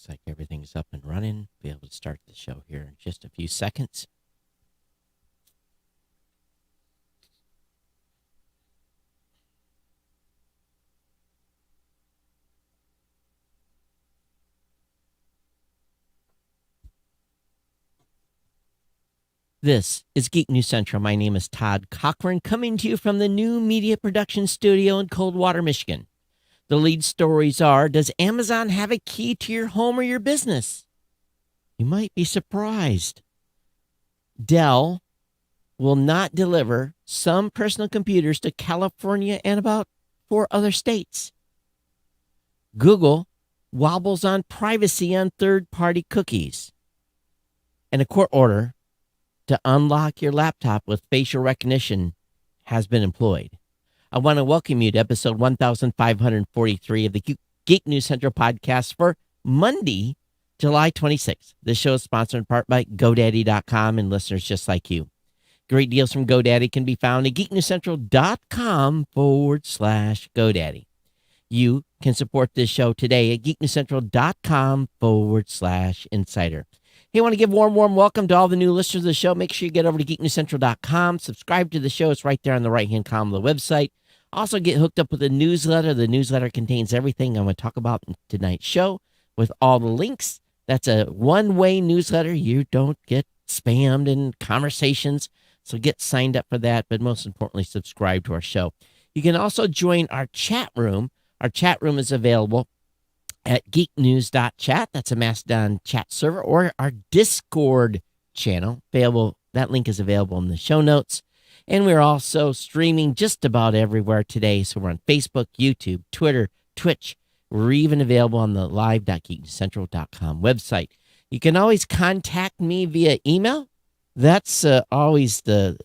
Looks like everything's up and running. Be able to start the show here in just a few seconds. This is Geek News Central. My name is Todd Cochran, coming to you from the new media production studio in Coldwater, Michigan. The lead stories are: does Amazon have a key to your home or your business? You might be surprised. Dell will not deliver some personal computers to California and about 4 other states. Google wobbles on privacy on third-party cookies. And a court order to unlock your laptop with facial recognition has been employed. I want to welcome you to episode 1543 of the Geek News Central podcast for Monday, July 26th. This show is sponsored in part by GoDaddy.com and listeners just like you. Great deals from GoDaddy can be found at geeknewscentral.com/GoDaddy. You can support this show today at geeknewscentral.com/insider. Hey, I want to give warm welcome to all the new listeners of the show. Make sure you get over to geeknewscentral.com. Subscribe to the show. It's right there on the right-hand column of the website. Also, get hooked up with the newsletter. The newsletter contains everything I'm going to talk about in tonight's show with all the links. That's a one-way newsletter. You don't get spammed in conversations. So get signed up for that. But most importantly, subscribe to our show. You can also join our chat room. Our chat room is available at geeknews.chat. That's a Mastodon chat server, or our Discord channel. Available. That link is available in the show notes. And we're also streaming just about everywhere today. So we're on Facebook, YouTube, Twitter, Twitch. We're even available on the live.geeknewscentral.com website. You can always contact me via email. That's always the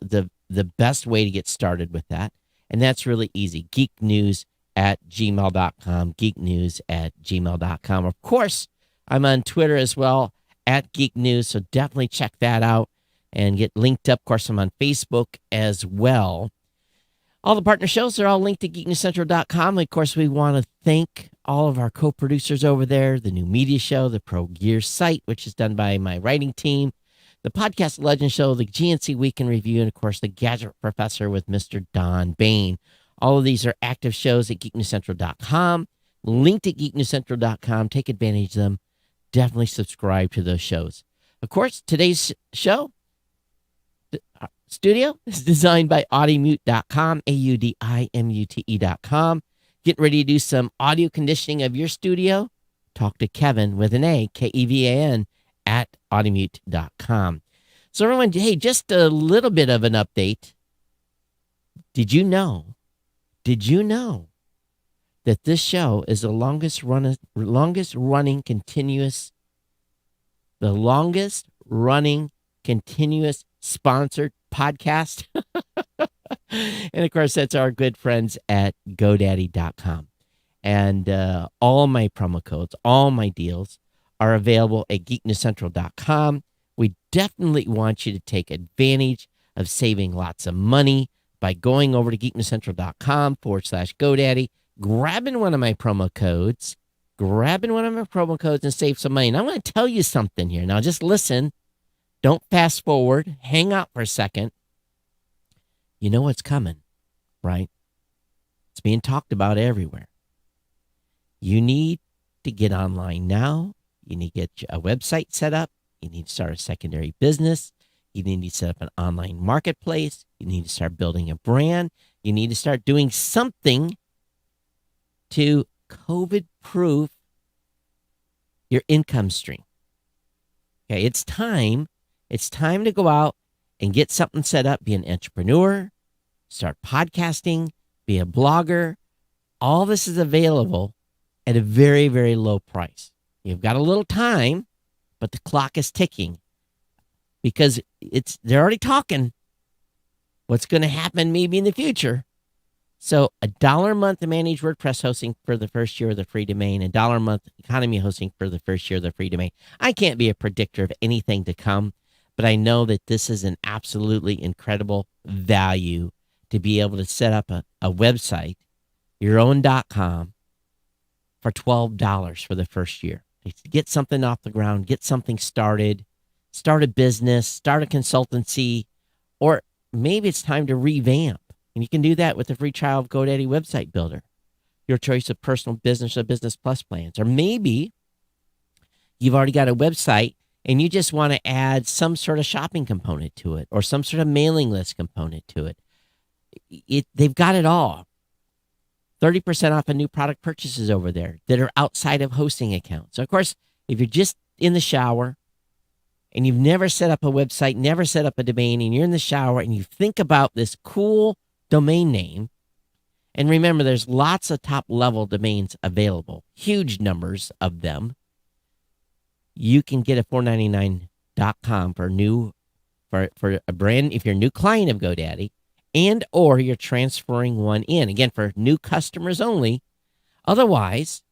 best way to get started with that. And that's really easy. geeknews@gmail.com, geeknews@gmail.com. Of course, I'm on Twitter as well, at Geek News, so definitely check that out and get linked up. Of course, I'm on Facebook as well. All the partner shows are all linked at geeknewscentral.com. Of course, we want to thank all of our co-producers over there, the New Media Show, the Pro Gear site, which is done by my writing team, the Podcast Legend Show, the GNC Week in Review, and, of course, the Gadget Professor with Mr. Don Bain. All of these are active shows at geeknewscentral.com, linked at geeknewscentral.com. Take advantage of them. Definitely subscribe to those shows. Of course, today's show, studio, is designed by audimute.com, audimute.com. Getting ready to do some audio conditioning of your studio? Talk to Kevin with an A, Kevan, at audimute.com. So everyone, hey, just a little bit of an update. Did you know that this show is the longest running continuous sponsored podcast? And of course, that's our good friends at GoDaddy.com. And all my promo codes, all my deals are available at geeknewscentral.com. We definitely want you to take advantage of saving lots of money by going over to geeknewscentral.com/GoDaddy, grabbing one of my promo codes, and save some money. And I'm going to tell you something here. Now, just listen. Don't fast forward. Hang out for a second. You know what's coming, right? It's being talked about everywhere. You need to get online now. You need to get a website set up. You need to start a secondary business. You need to set up an online marketplace. You need to start building a brand. You need to start doing something to COVID-proof your income stream. Okay, it's time. It's time to go out and get something set up. Be an entrepreneur. Start podcasting. Be a blogger. All this is available at a very, very low price. You've got a little time, but the clock is ticking. Because they're already talking what's going to happen maybe in the future. So $1 a month to manage WordPress hosting for the first year of the free domain, $1 a month economy hosting for the first year of the free domain. I can't be a predictor of anything to come, but I know that this is an absolutely incredible value to be able to set up a website, your own .com, for $12 for the first year. Get something off the ground, get something started, start a business, start a consultancy, or maybe it's time to revamp. And you can do that with the free trial of GoDaddy Website Builder, your choice of personal business or business plus plans. Or maybe you've already got a website and you just want to add some sort of shopping component to it or some sort of mailing list component to it. They've got it all. 30% off of new product purchases over there that are outside of hosting accounts. So of course, if you're just in the shower and you've never set up a website, never set up a domain, and you're in the shower and you think about this cool domain name, and remember, there's lots of top-level domains available, huge numbers of them. You can get a $4.99.com for a brand, if you're a new client of GoDaddy, and or you're transferring one in. Again, for new customers only. Otherwise,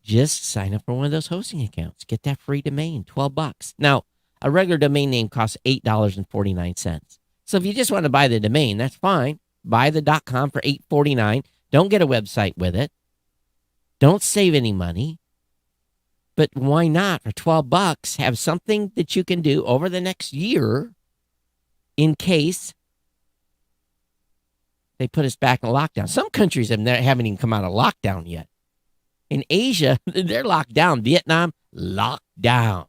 just sign up for one of those hosting accounts. Get that free domain, $12. Now, a regular domain name costs $8.49. So if you just want to buy the domain, that's fine. Buy the .com for $8.49. Don't get a website with it. Don't save any money. But why not, for $12, have something that you can do over the next year in case they put us back in lockdown. Some countries haven't even come out of lockdown yet. In Asia, they're locked down. Vietnam, locked down.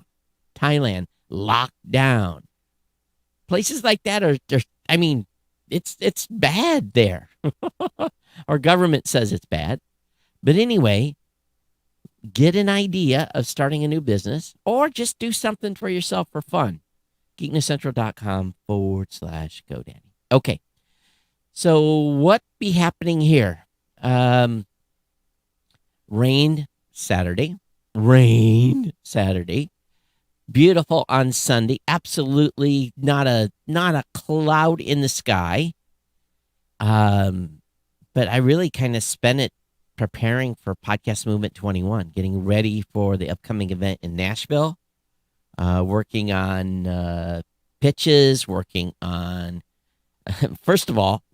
Thailand, locked down. Places like that it's bad there. Our government says it's bad. But anyway, get an idea of starting a new business or just do something for yourself for fun. geeknesscentral.com/GoDaddy. Okay. So what be happening here? Rained Saturday. Beautiful on Sunday. Absolutely not a cloud in the sky. But I really kind of spent it preparing for Podcast Movement 21, getting ready for the upcoming event in Nashville, working on pitches, working on, first of all,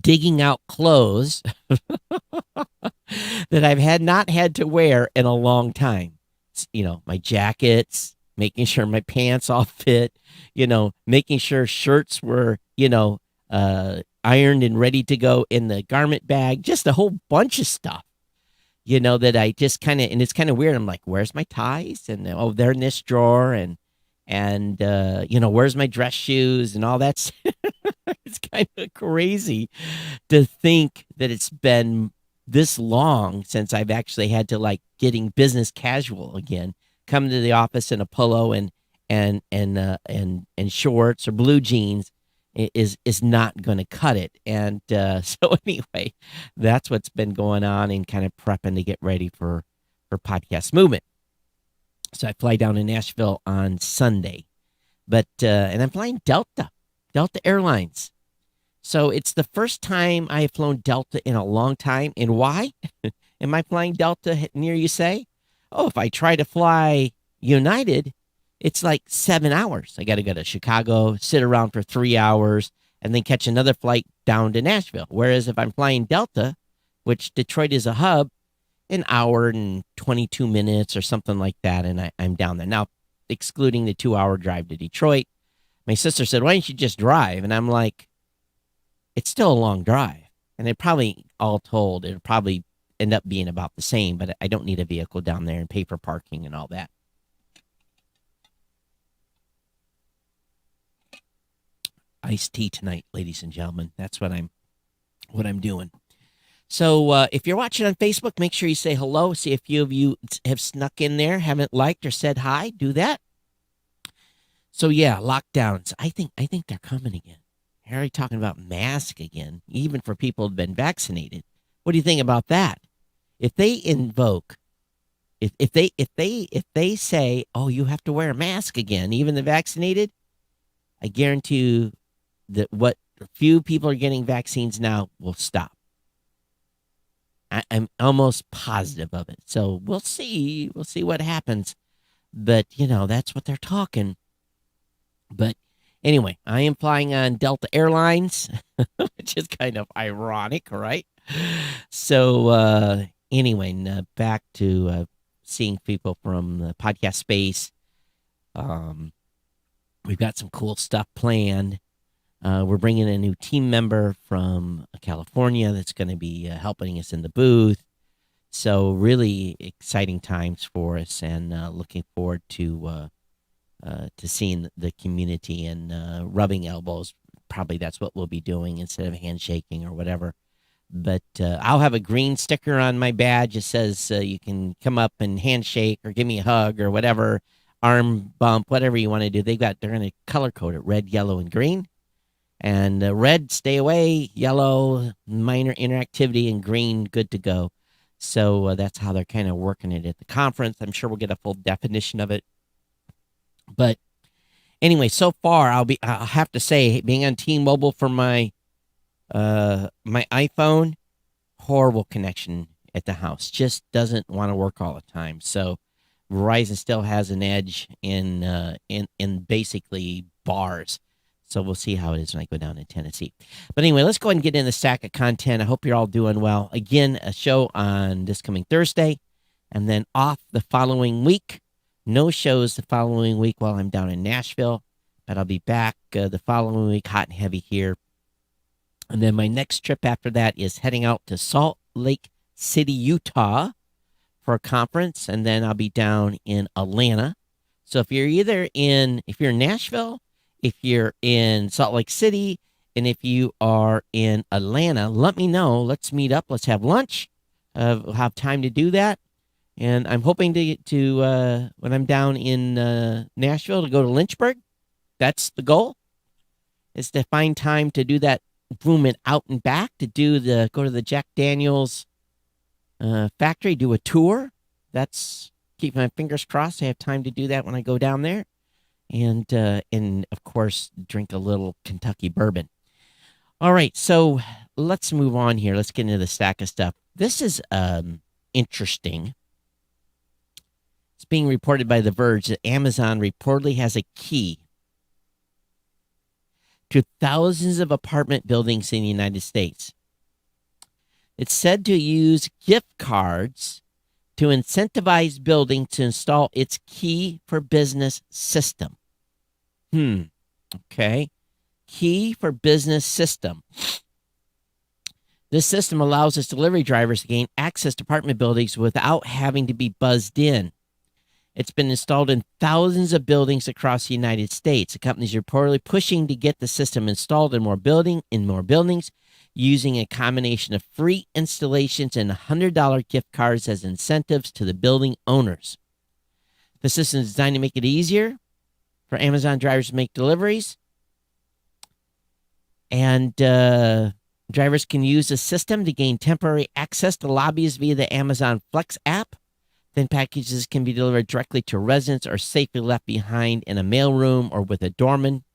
digging out clothes that I've not had to wear in a long time. My jackets, making sure my pants all fit, making sure shirts were, ironed and ready to go in the garment bag, just a whole bunch of stuff, that I just kind of, and it's kind of weird. I'm like, where's my ties? And they're in this drawer, and where's my dress shoes and all that. It's kind of crazy to think that it's been this long since I've actually had to getting business casual again, come to the office in a polo and shorts or blue jeans is not going to cut it. And so anyway, that's what's been going on and kind of prepping to get ready for Podcast Movement. So I fly down to Nashville on Sunday, and I'm flying Delta Airlines. So it's the first time I have flown Delta in a long time. And why am I flying Delta near, you say? Oh, if I try to fly United, it's like 7 hours. I got to go to Chicago, sit around for 3 hours, and then catch another flight down to Nashville. Whereas if I'm flying Delta, which Detroit is a hub, an hour and 22 minutes or something like that, and I'm down there. Now, excluding the 2-hour drive to Detroit, my sister said, why don't you just drive? And I'm like, it's still a long drive. And it probably, all told, it'll probably end up being about the same, but I don't need a vehicle down there and pay for parking and all that. Iced tea tonight, ladies and gentlemen. That's what I'm doing. So if you're watching on Facebook, make sure you say hello. See a few of you have snuck in there, haven't liked or said hi. Do that. So yeah, lockdowns. I think they're coming again. They're already talking about masks again, even for people who've been vaccinated. What do you think about that? If they invoke, if they say, oh, you have to wear a mask again, even the vaccinated, I guarantee you that what few people are getting vaccines now will stop. I'm almost positive of it. So we'll see. We'll see what happens. But, that's what they're talking. But anyway, I am flying on Delta Airlines, which is kind of ironic, right? So anyway, back to seeing people from the podcast space. We've got some cool stuff planned. We're bringing a new team member from California that's going to be helping us in the booth. So really exciting times for us, and looking forward to seeing the community and rubbing elbows. Probably that's what we'll be doing instead of handshaking or whatever. But I'll have a green sticker on my badge that says you can come up and handshake or give me a hug or whatever, arm bump, whatever you want to do. They're going to color code it red, yellow, and green. And red, stay away, yellow, minor interactivity, and green, good to go. So that's how they're kind of working it at the conference. I'm sure we'll get a full definition of it. But anyway, so far I'll have to say, being on T-Mobile for my iPhone, horrible connection at the house. Just doesn't want to work all the time. So Verizon still has an edge in basically bars. So we'll see how it is when I go down to Tennessee. But anyway, let's go ahead and get in the stack of content. I hope you're all doing well. Again, a show on this coming Thursday, and then off the following week. No shows the following week while I'm down in Nashville, but I'll be back the following week, hot and heavy here. And then my next trip after that is heading out to Salt Lake City, Utah for a conference, and then I'll be down in Atlanta. So if you're in Nashville, if you're in Salt Lake City, and if you are in Atlanta, let me know. Let's meet up. Let's have lunch. We'll have time to do that. And I'm hoping to when I'm down in Nashville, to go to Lynchburg. That's the goal, is to find time to do that boom and out and back, to go to the Jack Daniels factory, do a tour. That's, keep my fingers crossed. I have time to do that when I go down there. And of course, drink a little Kentucky bourbon. All right, so let's move on here. Let's get into the stack of stuff. This is interesting. It's being reported by The Verge that Amazon reportedly has a key to thousands of apartment buildings in the United States. It's said to use gift cards to incentivize buildings to install its key for business system. Okay. Key for business system. This system allows its delivery drivers to gain access to apartment buildings without having to be buzzed in. It's been installed in thousands of buildings across the United States. The company is reportedly pushing to get the system installed in more buildings, using a combination of free installations and $100 gift cards as incentives to the building owners. The system is designed to make it easier for Amazon drivers to make deliveries. And drivers can use the system to gain temporary access to lobbies via the Amazon Flex app. Then packages can be delivered directly to residents or safely left behind in a mailroom or with a doorman.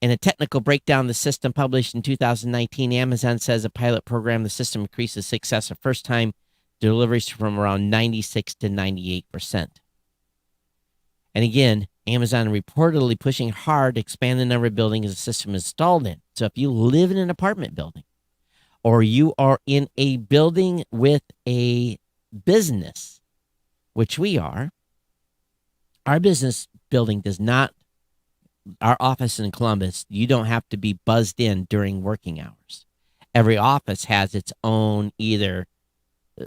In a technical breakdown of the system published in 2019, Amazon says a pilot program, the system increases success of first-time deliveries from around 96 to 98%. And again, Amazon reportedly pushing hard to expand the number of buildings the system is installed in. So if you live in an apartment building, or you are in a building with a business, which we are, our business building does not, our office in Columbus, you don't have to be buzzed in during working hours. Every office has its own, you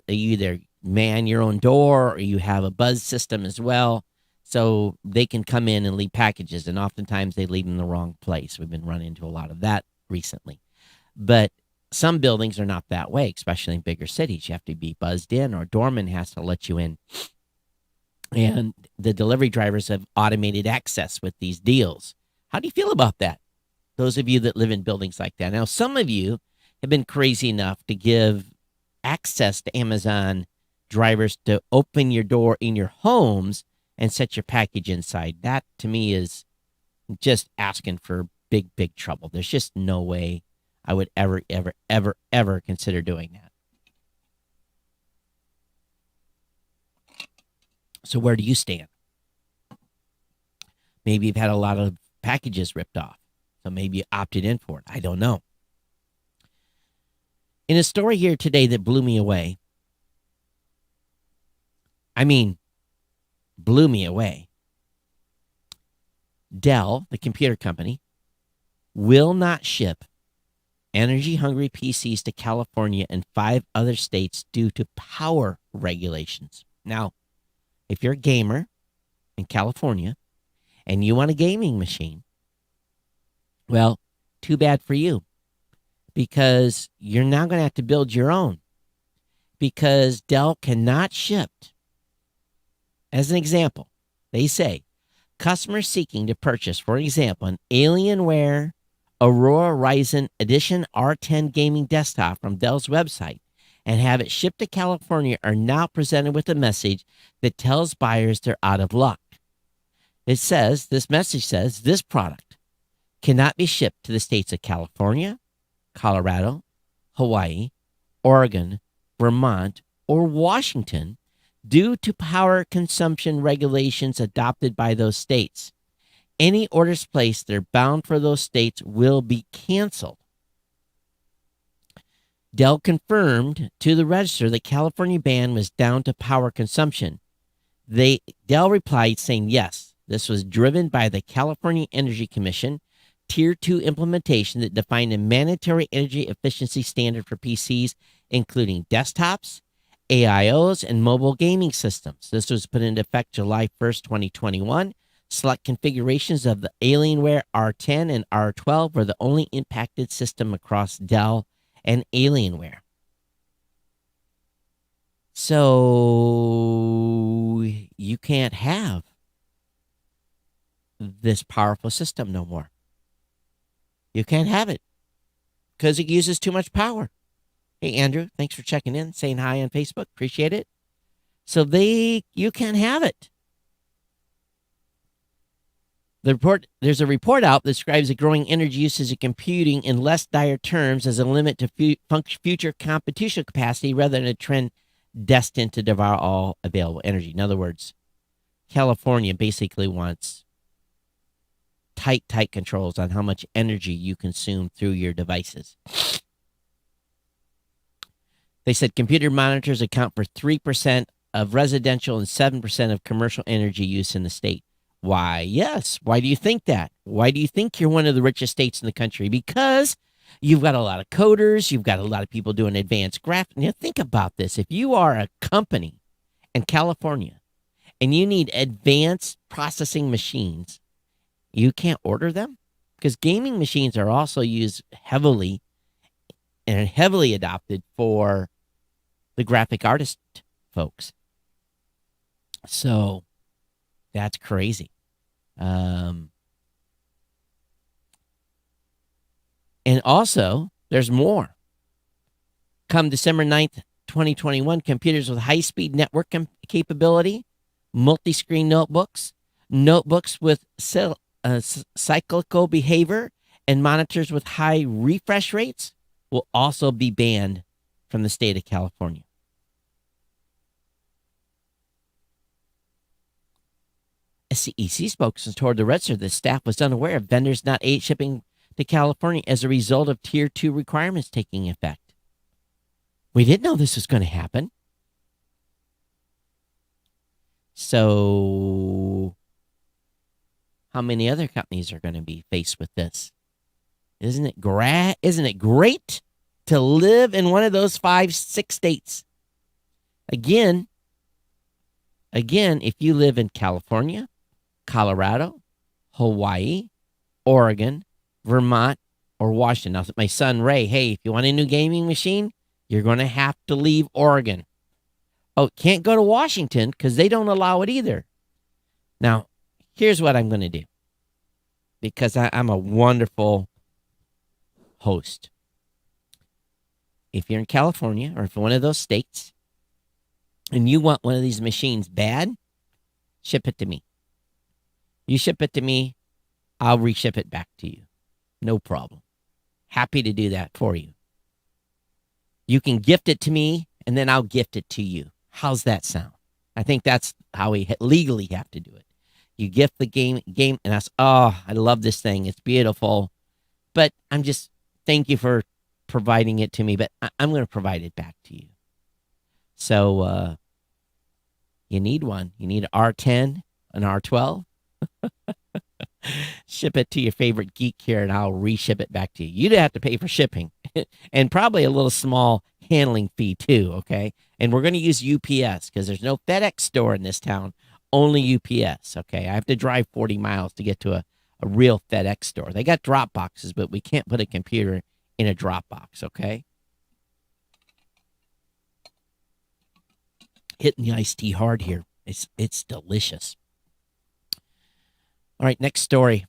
either man your own door or you have a buzz system as well. So they can come in and leave packages, and oftentimes they leave in the wrong place. We've been running into a lot of that recently. But some buildings are not that way, especially in bigger cities. You have to be buzzed in, or a doorman has to let you in. And the delivery drivers have automated access with these deals. How do you feel about that? Those of you that live in buildings like that. Now, some of you have been crazy enough to give access to Amazon drivers to open your door in your homes and set your package inside. That, to me, is just asking for big, big trouble. There's just no way I would ever, ever, ever, ever consider doing that. So where do you stand? Maybe you've had a lot of packages ripped off, so maybe you opted in for it. I don't know. In a story here today that blew me away, I mean, blew me away. Dell, the computer company, will not ship energy-hungry PCs to California and 5 other states due to power regulations. Now, if you're a gamer in California and you want a gaming machine, well, too bad for you, because you're now going to have to build your own, because Dell cannot ship. As an example, they say customers seeking to purchase, for example, an Alienware Aurora Ryzen Edition R10 gaming desktop from Dell's website and have it shipped to California are now presented with a message that tells buyers they're out of luck. This message says, this product cannot be shipped to the states of California, Colorado, Hawaii, Oregon, Vermont, or Washington due to power consumption regulations adopted by those states. Any orders placed that are bound for those states will be canceled. Dell confirmed to the register that California ban was down to power consumption. Dell replied saying, yes, this was driven by the California Energy Commission Tier 2 implementation that defined a mandatory energy efficiency standard for PCs, including desktops, AIOs, and mobile gaming systems. This was put into effect July 1st, 2021. Select configurations of the Alienware R10 and R12 were the only impacted system across Dell and Alienware. So you can't have this powerful system no more. You can't have it because it uses too much power. Hey, Andrew, thanks for checking in, saying hi on Facebook. Appreciate it. So you can't have it. There's a report out that describes the growing energy usage of computing in less dire terms as a limit to future computational capacity rather than a trend destined to devour all available energy. In other words, California basically wants tight controls on how much energy you consume through your devices. They said computer monitors account for 3% of residential and 7% of commercial energy use in the state. Why, yes. Why do you think that? Why do you think you're one of the richest states in the country? Because you've got a lot of coders. You've got a lot of people doing advanced graphics. Now, think about this. If you are a company in California and you need advanced processing machines, you can't order them because gaming machines are also used heavily and heavily adopted for the graphic artist folks. So that's crazy. And also, there's more. Come December 9th, 2021, computers with high-speed network capability, multi-screen notebooks with cyclical behavior, and monitors with high refresh rates will also be banned from the state of California. A CEC spokesman told the register that staff was unaware of vendors not shipping to California as a result of Tier 2 requirements taking effect. We didn't know this was going to happen. So how many other companies are going to be faced with this? Isn't it great to live in one of those 5-6 states? Again, if you live in California, Colorado, Hawaii, Oregon, Vermont, or Washington. Now, my son Ray, hey, if you want a new gaming machine, you're going to have to leave Oregon. Oh, can't go to Washington because they don't allow it either. Now, here's what I'm going to do, because I'm a wonderful host. If you're in California or if you're one of those states and you want one of these machines bad, ship it to me. You ship it to me, I'll reship it back to you. No problem. Happy to do that for you. You can gift it to me, and then I'll gift it to you. How's that sound? I think that's how we legally have to do it. You gift the game, and that's, oh, I love this thing. It's beautiful. But thank you for providing it to me, but I'm going to provide it back to you. So You need one. You need an R10, an R12. Ship it to your favorite geek here, and I'll reship it back to you. You'd have to pay for shipping and probably a little small handling fee too, okay? And we're going to use UPS because there's no FedEx store in this town, only UPS, okay? I have to drive 40 miles to get to a real FedEx store. They got drop boxes, but we can't put a computer in a drop box, okay? Hitting the iced tea hard here. It's delicious. All right, next story.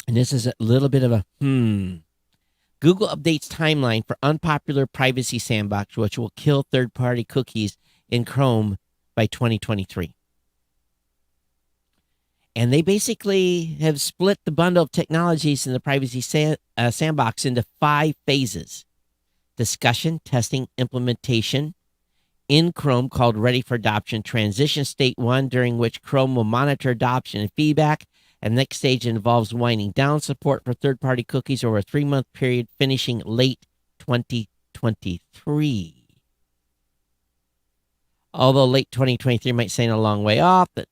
And this is a little bit of a Google updates timeline for unpopular privacy sandbox, which will kill third-party cookies in Chrome by 2023. And they basically have split the bundle of technologies in the privacy sandbox into 5 phases: discussion, testing, implementation in Chrome, called Ready for Adoption; transition state 1, during which Chrome will monitor adoption and feedback; and the next stage involves winding down support for third-party cookies over a 3-month period, finishing late 2023. Although late 2023 might seem a long way off, that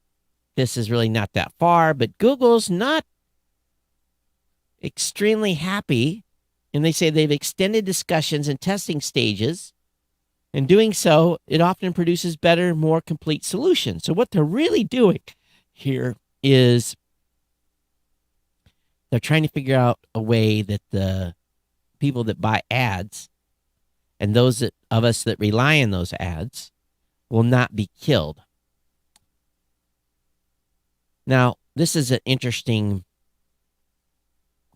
this is really not that far, but Google's not extremely happy, and they say they've extended discussions and testing stages. In doing so, it often produces better, more complete solutions. So what they're really doing here is they're trying to figure out a way that the people that buy ads and those of us that rely on those ads will not be killed. Now, this is an interesting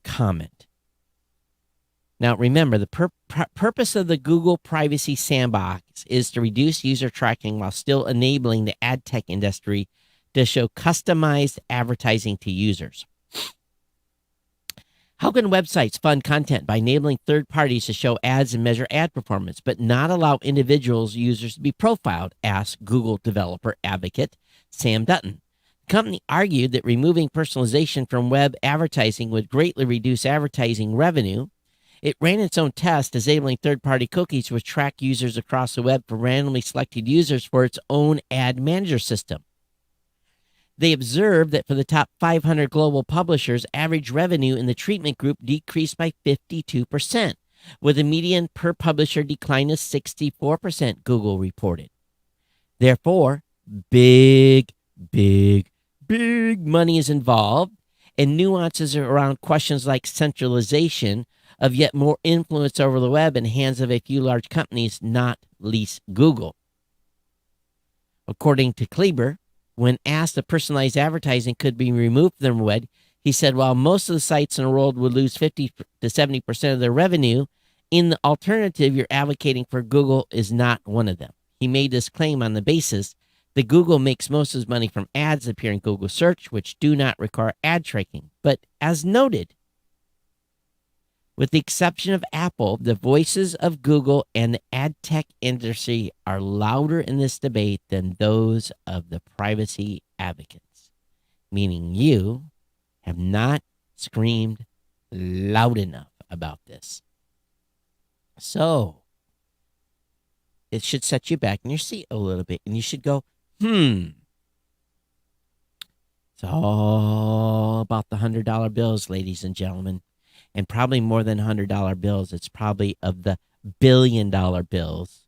comment. Now, remember, the purpose of the Google Privacy Sandbox is to reduce user tracking while still enabling the ad tech industry to show customized advertising to users. How can websites fund content by enabling third parties to show ads and measure ad performance, but not allow individuals users to be profiled? Asked Google developer advocate Sam Dutton. The company argued that removing personalization from web advertising would greatly reduce advertising revenue. It ran its own test, disabling third-party cookies to track users across the web for randomly selected users for its own ad manager system. They observed that for the top 500 global publishers, average revenue in the treatment group decreased by 52%, with a median per publisher decline of 64%, Google reported. Therefore, big money is involved, and nuances around questions like centralization of yet more influence over the web in the hands of a few large companies, not least Google. According to Kleber, when asked if personalized advertising could be removed from the web, he said, while most of the sites in the world would lose 50 to 70% of their revenue, in the alternative you're advocating for, Google is not one of them. He made this claim on the basis that Google makes most of its money from ads that appear in Google search, which do not require ad tracking. But as noted, with the exception of Apple, the voices of Google and the ad tech industry are louder in this debate than those of the privacy advocates, meaning you have not screamed loud enough about this. So it should set you back in your seat a little bit, and you should go, It's all about the $100 bills, ladies and gentlemen. And probably more than $100 bills. It's probably of the billion-dollar bills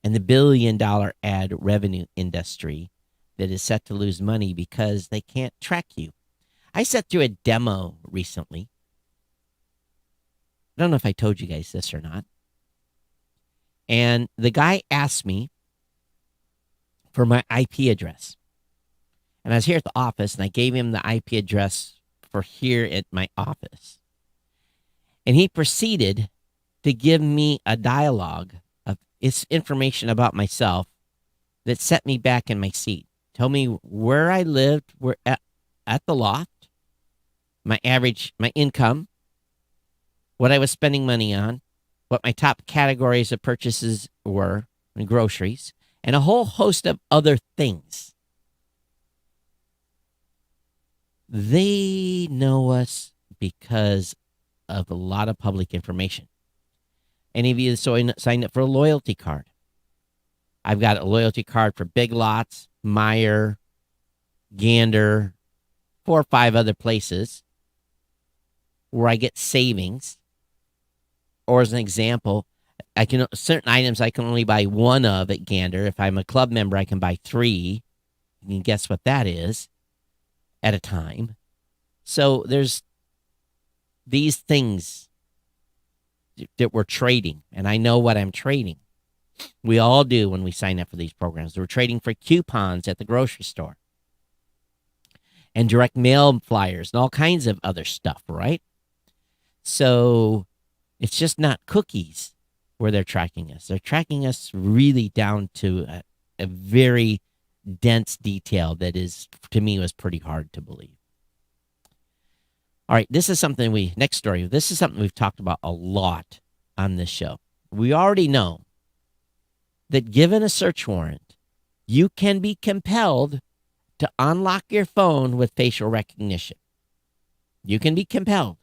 and the billion-dollar ad revenue industry that is set to lose money because they can't track you. I sat through a demo recently. I don't know if I told you guys this or not. And the guy asked me for my IP address. And I was here at the office, and I gave him the IP address for here at my office. And he proceeded to give me a dialogue of information about myself that set me back in my seat. Tell me where I lived, where at the loft, my income, what I was spending money on, what my top categories of purchases were in groceries, and a whole host of other things. They know us because of a lot of public information. Any of you signed up for a loyalty card? I've got a loyalty card for Big Lots, Meijer, Gander, 4 or 5 other places where I get savings. Or as an example, certain items I can only buy one of at Gander. If I'm a club member, I can buy 3. You can guess what that is at a time. So there's these things that we're trading, and I know what I'm trading. We all do when we sign up for these programs. We're trading for coupons at the grocery store and direct mail flyers and all kinds of other stuff, right? So it's just not cookies where they're tracking us. They're tracking us really down to a very dense detail that is, to me, was pretty hard to believe. All right, this is something next story. This is something we've talked about a lot on this show. We already know that given a search warrant, you can be compelled to unlock your phone with facial recognition. You can be compelled.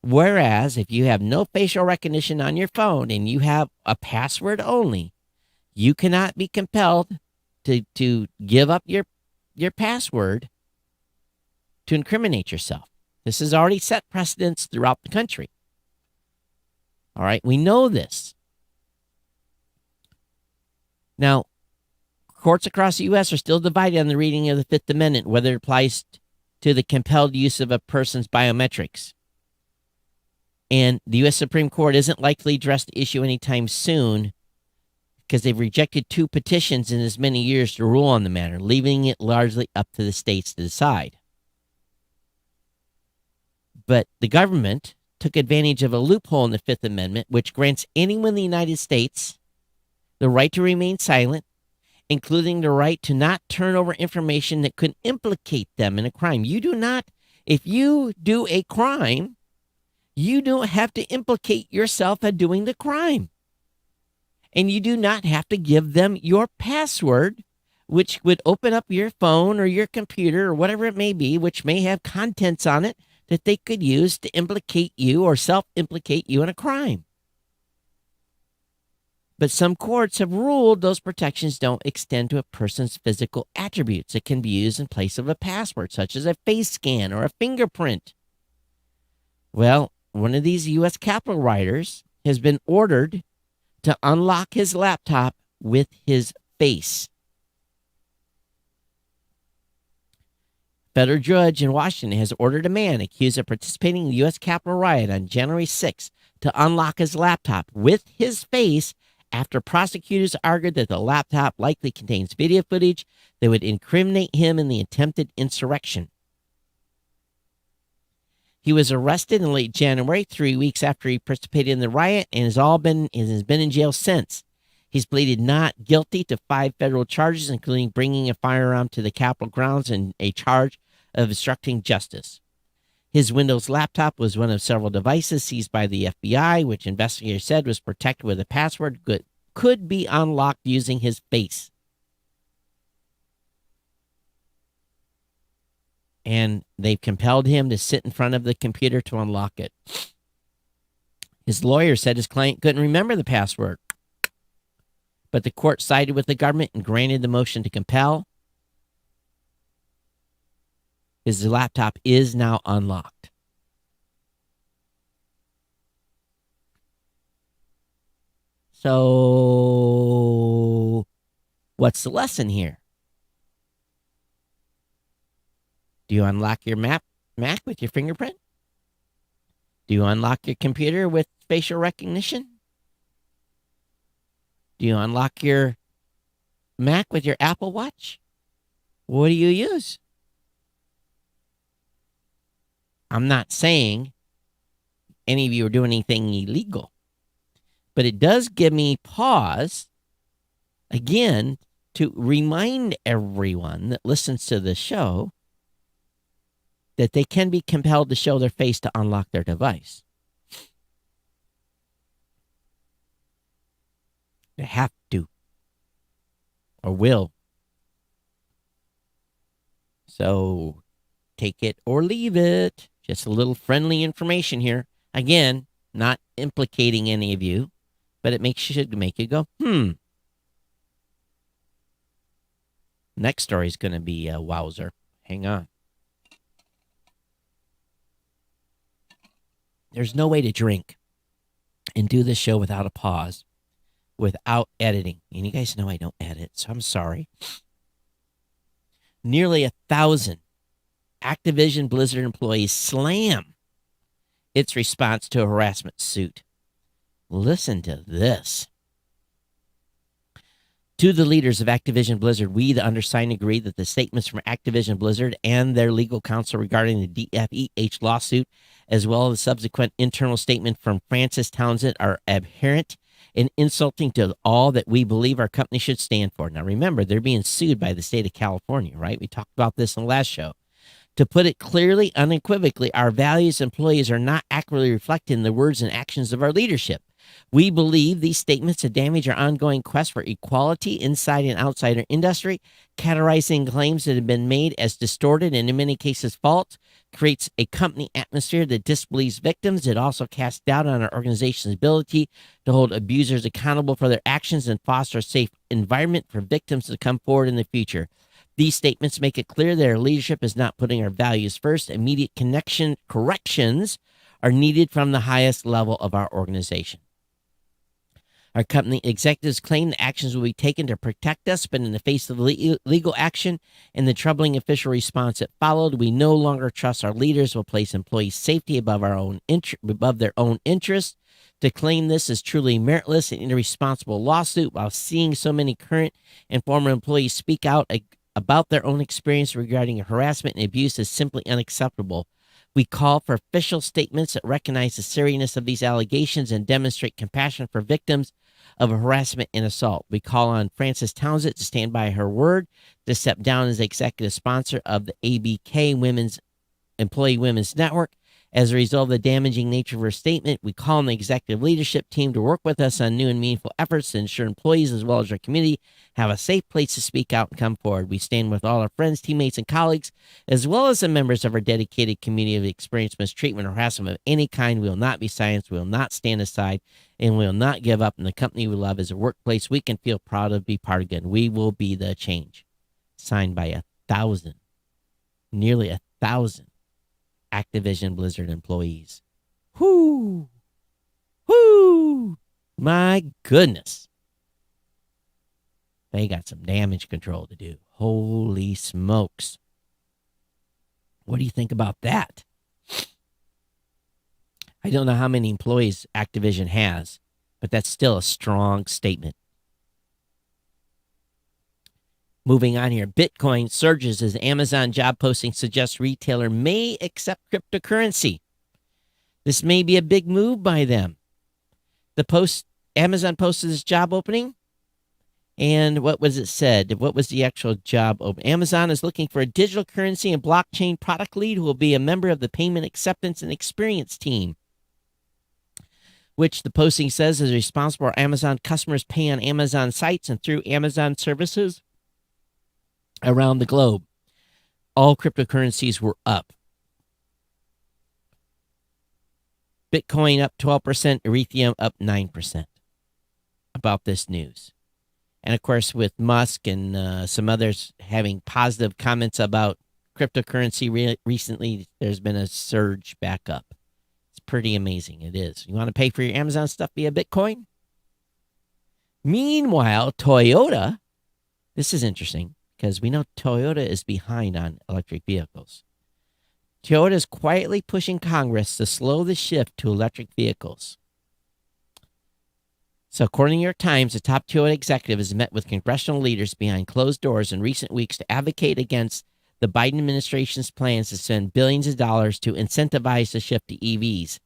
Whereas if you have no facial recognition on your phone and you have a password only, you cannot be compelled to give up your password to incriminate yourself. This has already set precedents throughout the country. All right, we know this. Now, courts across the U.S. are still divided on the reading of the Fifth Amendment, whether it applies to the compelled use of a person's biometrics. And the U.S. Supreme Court isn't likely to address the issue anytime soon because they've rejected 2 petitions in as many years to rule on the matter, leaving it largely up to the states to decide. But the government took advantage of a loophole in the Fifth Amendment, which grants anyone in the United States the right to remain silent, including the right to not turn over information that could implicate them in a crime. You do not, if you do a crime, you don't have to implicate yourself in doing the crime. And you do not have to give them your password, which would open up your phone or your computer or whatever it may be, which may have contents on it that they could use to implicate you or self-implicate you in a crime. But some courts have ruled those protections don't extend to a person's physical attributes. It can be used in place of a password, such as a face scan or a fingerprint. Well, one of these U.S. Capitol rioters has been ordered to unlock his laptop with his face. Federal judge in Washington has ordered a man accused of participating in the U.S. Capitol riot on January 6th to unlock his laptop with his face after prosecutors argued that the laptop likely contains video footage that would incriminate him in the attempted insurrection. He was arrested in late January, 3 weeks after he participated in the riot, and has been in jail since. He's pleaded not guilty to 5 federal charges, including bringing a firearm to the Capitol grounds and a charge of obstructing justice. His Windows laptop was one of several devices seized by the FBI, which investigators said was protected with a password that could be unlocked using his face. And they've compelled him to sit in front of the computer to unlock it. His lawyer said his client couldn't remember the password, but the court sided with the government and granted the motion to compel. His laptop is now unlocked. So, what's the lesson here? Do you unlock your Mac with your fingerprint? Do you unlock your computer with facial recognition? Do you unlock your Mac with your Apple Watch? What do you use? I'm not saying any of you are doing anything illegal, but it does give me pause, again, to remind everyone that listens to the show that they can be compelled to show their face to unlock their device. They have to, or will. So take it or leave it. Just a little friendly information here. Again, not implicating any of you, but it should make you go, Next story is going to be a wowzer. Hang on. There's no way to drink and do this show without a pause, without editing. And you guys know I don't edit, so I'm sorry. Nearly 1,000 Activision Blizzard employees slam its response to a harassment suit. Listen to this. To the leaders of Activision Blizzard, we, the undersigned, agree that the statements from Activision Blizzard and their legal counsel regarding the DFEH lawsuit, as well as the subsequent internal statement from Frances Townsend, are abhorrent and insulting to all that we believe our company should stand for. Now, remember, they're being sued by the state of California, right? We talked about this in the last show. To put it clearly, unequivocally, our values and employees are not accurately reflected in the words and actions of our leadership. We believe these statements damage our ongoing quest for equality inside and outside our industry, categorizing claims that have been made as distorted and in many cases false, creates a company atmosphere that disbelieves victims. It also casts doubt on our organization's ability to hold abusers accountable for their actions and foster a safe environment for victims to come forward in the future. These statements make it clear that our leadership is not putting our values first. Immediate corrections are needed from the highest level of our organization. Our company executives claim the actions will be taken to protect us, but in the face of legal action and the troubling official response that followed, we no longer trust our leaders will place employee safety above their own interests. To claim this is truly meritless and irresponsible lawsuit, while seeing so many current and former employees speak out about their own experience regarding harassment and abuse, is simply unacceptable. We call for official statements that recognize the seriousness of these allegations and demonstrate compassion for victims of harassment and assault. We call on Frances Townsend to stand by her word, to step down as executive sponsor of the ABK Employee Women's Network. As a result of the damaging nature of her statement, we call on the executive leadership team to work with us on new and meaningful efforts to ensure employees as well as our community have a safe place to speak out and come forward. We stand with all our friends, teammates, and colleagues, as well as the members of our dedicated community of experienced mistreatment or harassment of any kind. We will not be silenced. We will not stand aside, and we will not give up. And the company we love is a workplace we can feel proud to be part of again. We will be the change. Signed by 1,000, nearly 1,000. Activision Blizzard employees. Whoo! Whoo! My goodness. They got some damage control to do. Holy smokes. What do you think about that? I don't know how many employees Activision has, but that's still a strong statement. Moving on here, Bitcoin surges as Amazon job posting suggests retailer may accept cryptocurrency. This may be a big move by them. Amazon posted this job opening, and what was it said? What was the actual job open? Amazon is looking for a digital currency and blockchain product lead who will be a member of the payment acceptance and experience team, which the posting says is responsible for Amazon customers pay on Amazon sites and through Amazon services around the globe. All cryptocurrencies were up. Bitcoin up 12%, Ethereum up 9% about this news. And of course, with Musk and some others having positive comments about cryptocurrency recently, there's been a surge back up. It's pretty amazing. It is. You want to pay for your Amazon stuff via Bitcoin? Meanwhile, Toyota, this is interesting, because we know Toyota is behind on electric vehicles. Toyota is quietly pushing Congress to slow the shift to electric vehicles. So according to the New York Times, the top Toyota executive has met with congressional leaders behind closed doors in recent weeks to advocate against the Biden administration's plans to spend billions of dollars to incentivize the shift to EVs.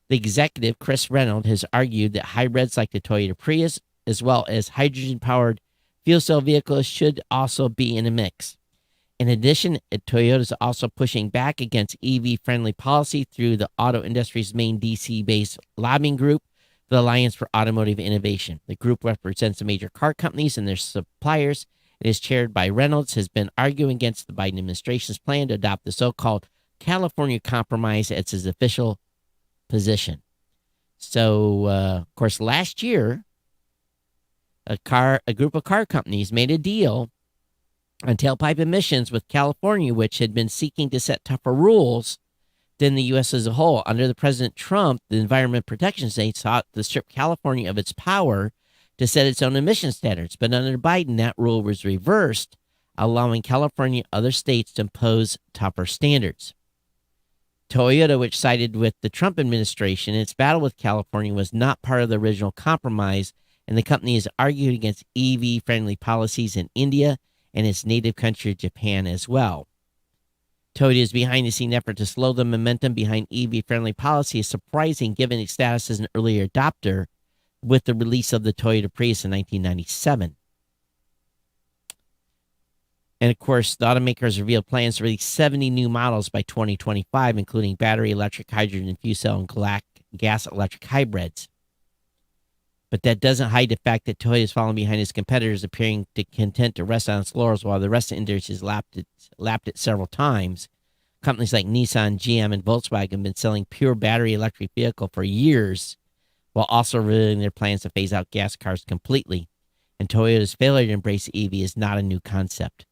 The executive, Chris Reynolds, has argued that hybrids like the Toyota Prius, as well as hydrogen-powered fuel cell vehicles, should also be in the mix. In addition, Toyota is also pushing back against EV-friendly policy through the auto industry's main DC-based lobbying group, the Alliance for Automotive Innovation. The group represents the major car companies and their suppliers. It is chaired by Reynolds, has been arguing against the Biden administration's plan to adopt the so-called California Compromise as his official position. So, of course, last year, a group of car companies made a deal on tailpipe emissions, with California, which had been seeking to set tougher rules than the U.S. as a whole. Under the President Trump, the Environment Protection Agency sought to strip California of its power to set its own emission standards. But under Biden, that rule was reversed, allowing California and other states to impose tougher standards. Toyota, which sided with the Trump administration in its battle with California, was not part of the original compromise, and the company has argued against EV-friendly policies in India and its native country, Japan, as well. Toyota's behind-the-scenes effort to slow the momentum behind EV-friendly policy is surprising given its status as an early adopter with the release of the Toyota Prius in 1997. And, of course, the automakers revealed plans to release 70 new models by 2025, including battery, electric, hydrogen, fuel cell, and gas electric hybrids. But that doesn't hide the fact that Toyota is falling behind its competitors, appearing to content to rest on its laurels while the rest of the industry has lapped it several times. Companies like Nissan, GM, and Volkswagen have been selling pure battery electric vehicle for years, while also revealing their plans to phase out gas cars completely. And Toyota's failure to embrace EV is not a new concept.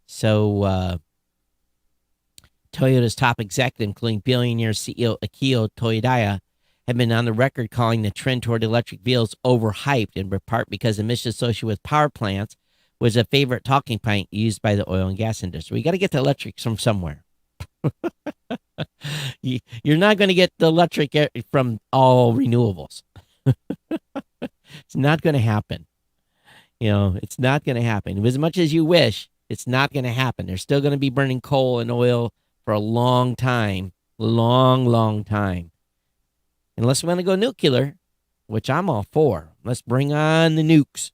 So, Toyota's top executive, including billionaire CEO Akio Toyoda, have been on the record calling the trend toward electric vehicles overhyped, in part because emissions associated with power plants was a favorite talking point used by the oil and gas industry. We got to get the electric from somewhere. You're not going to get the electric from all renewables. It's not going to happen. It's not going to happen. As much as you wish, it's not going to happen. They're still going to be burning coal and oil for a long time. Long time. Unless we want to go nuclear, which I'm all for. Let's bring on the nukes.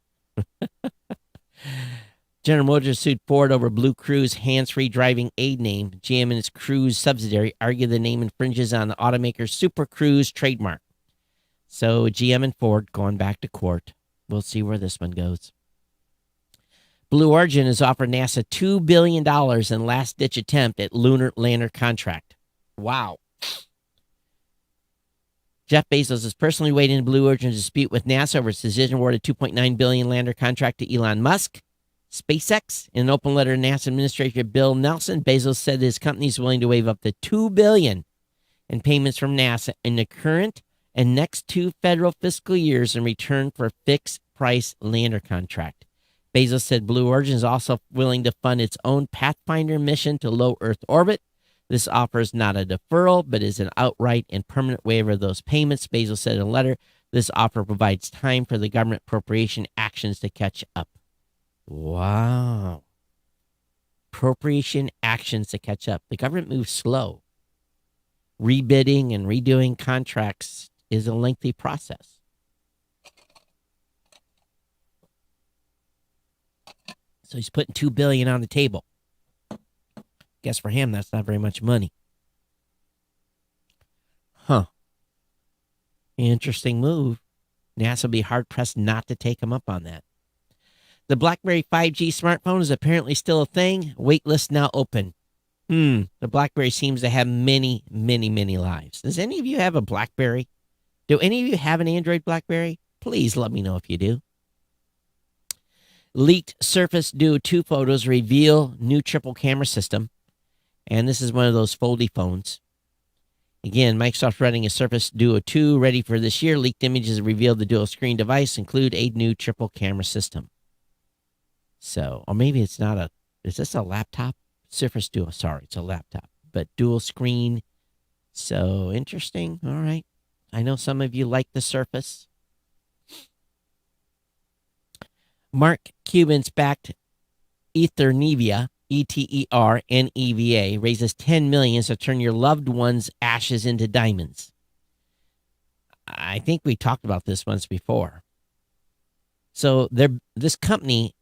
General Motors sued Ford over Blue Cruise hands-free driving aid name. GM and its Cruise subsidiary argue the name infringes on the automaker's Super Cruise trademark. So GM and Ford going back to court. We'll see where this one goes. Blue Origin has offered NASA $2 billion in last-ditch attempt at lunar lander contract. Wow. Jeff Bezos is personally waiting in Blue Origin's dispute with NASA over its decision awarded $2.9 billion lander contract to Elon Musk. SpaceX, in an open letter to NASA Administrator Bill Nelson, Bezos said his company is willing to waive up to $2 billion in payments from NASA in the current and next 2 federal fiscal years in return for a fixed-price lander contract. Bezos said Blue Origin is also willing to fund its own Pathfinder mission to low Earth orbit. This offer is not a deferral, but is an outright and permanent waiver of those payments. Bezos said in a letter, this offer provides time for the government appropriation actions to catch up. Wow. Appropriation actions to catch up. The government moves slow. Rebidding and redoing contracts is a lengthy process. So he's putting $2 billion on the table. Guess for him, that's not very much money. Huh. Interesting move. NASA will be hard-pressed not to take him up on that. The BlackBerry 5G smartphone is apparently still a thing. Waitlist now open. The BlackBerry seems to have many, many, many lives. Does any of you have a BlackBerry? Do any of you have an Android BlackBerry? Please let me know if you do. Leaked Surface Duo 2 photos reveal new triple camera system. And this is one of those foldy phones. Again, Microsoft running a Surface Duo 2 ready for this year. Leaked images reveal the dual screen device include a new triple camera system. So, or maybe it's not is this a laptop? Surface Duo, sorry, it's a laptop. But dual screen. So, interesting. All right. I know some of you like the Surface. Mark Cuban's backed Ethernevia, ETERNEVA, raises $10 million to turn your loved one's ashes into diamonds. I think we talked about this once before. So this company,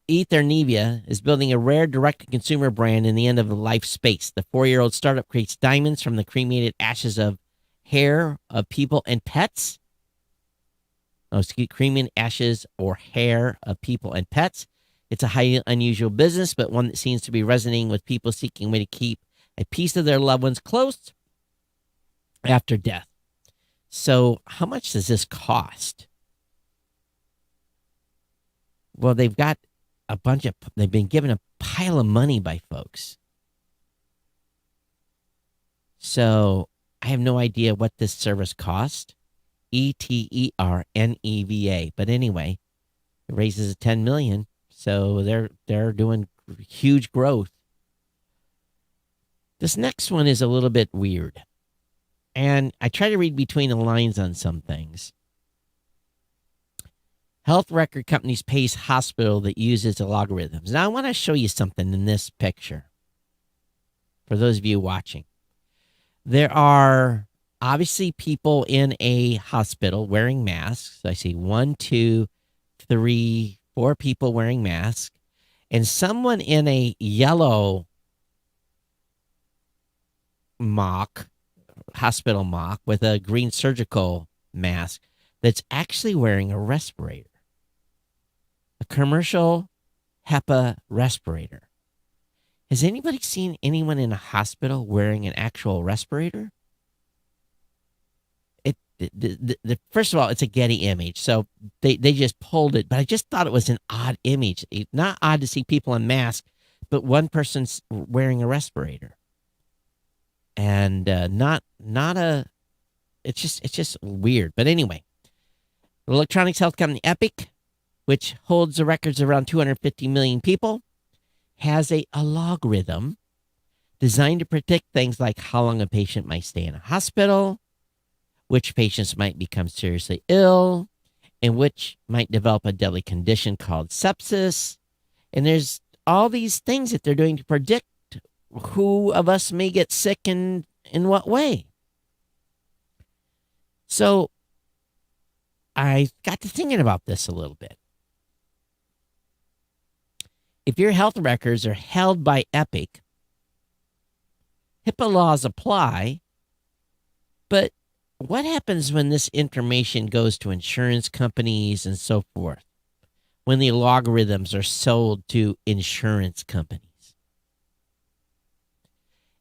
Ethernevia, is building a rare direct-to-consumer brand in the end-of-life space. The 4-year-old startup creates diamonds from the cremated ashes of hair of people and pets. Cremated ashes or hair of people and pets. It's a highly unusual business, but one that seems to be resonating with people seeking a way to keep a piece of their loved ones close after death. So how much does this cost? Well, they've got they've been given a pile of money by folks. So I have no idea what this service cost. ETERNEVA. But anyway, it raises $10 million. So they're doing huge growth. This next one is a little bit weird. And I try to read between the lines on some things. Health record companies pays hospital that uses algorithms. Now, I want to show you something in this picture. For those of you watching. There are obviously people in a hospital wearing masks. I see 1, 2, 3, 4 people wearing masks. And someone in a yellow hospital mock with a green surgical mask that's actually wearing a respirator. A commercial HEPA respirator. Has anybody seen anyone in a hospital wearing an actual respirator? First of all, it's a Getty image, so they just pulled it. But I just thought it was an odd image. Not odd to see people in masks, but one person's wearing a respirator, and not a. It's just weird. But anyway, the electronics health company Epic, which holds the records of around 250 million people, has a logarithm designed to predict things like how long a patient might stay in a hospital, which patients might become seriously ill, and which might develop a deadly condition called sepsis. And there's all these things that they're doing to predict who of us may get sick and in what way. So I got to thinking about this a little bit. If your health records are held by Epic, HIPAA laws apply, but what happens when this information goes to insurance companies and so forth? When the logarithms are sold to insurance companies?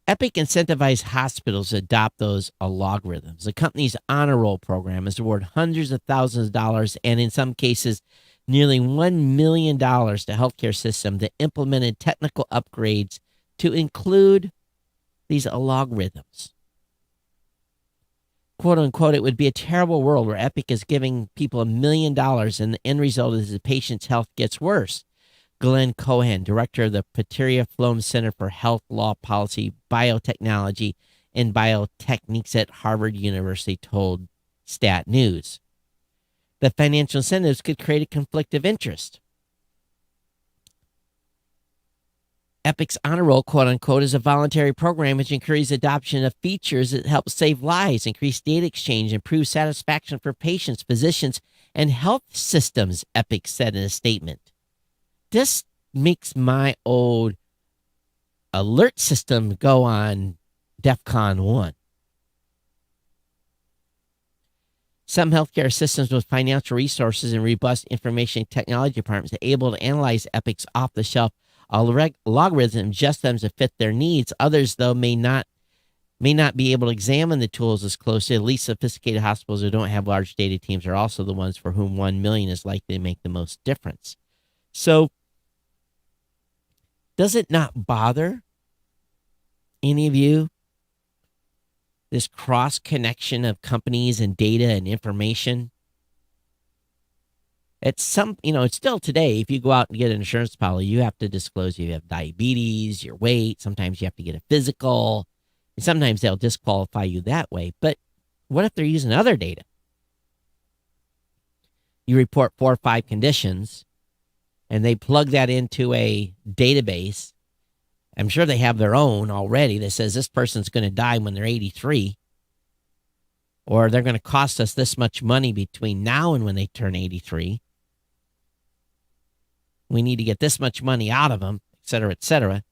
Epic incentivized hospitals to adopt those logarithms. The company's honor roll program has awarded hundreds of thousands of dollars and in some cases nearly $1 million to healthcare systems that implemented technical upgrades to include these logarithms. Quote unquote, it would be a terrible world where Epic is giving people $1 million and the end result is the patient's health gets worse. Glenn Cohen, director of the Patricia Floam Center for Health Law Policy, Biotechnology, and Biotechniques at Harvard University, told Stat News. The financial incentives could create a conflict of interest. Epic's honor roll, quote unquote, is a voluntary program which encourages adoption of features that help save lives, increase data exchange, improve satisfaction for patients, physicians, and health systems, Epic said in a statement. This makes my old alert system go on DEFCON 1. Some healthcare systems with financial resources and robust information technology departments are able to analyze Epic's off-the-shelf logarithm, adjust them to fit their needs. Others, though, may not be able to examine the tools as closely. At least sophisticated hospitals who don't have large data teams are also the ones for whom 1 million is likely to make the most difference. So, does it not bother any of you? This cross connection of companies and data and information. It's still today, if you go out and get an insurance policy, you have to disclose you have diabetes, your weight. Sometimes you have to get a physical. And sometimes they'll disqualify you that way. But what if they're using other data? You report 4 or 5 conditions, and they plug that into a database. I'm sure they have their own already that says this person's going to die when they're 83, or they're going to cost us this much money between now and when they turn 83. We need to get this much money out of them, et cetera, et cetera.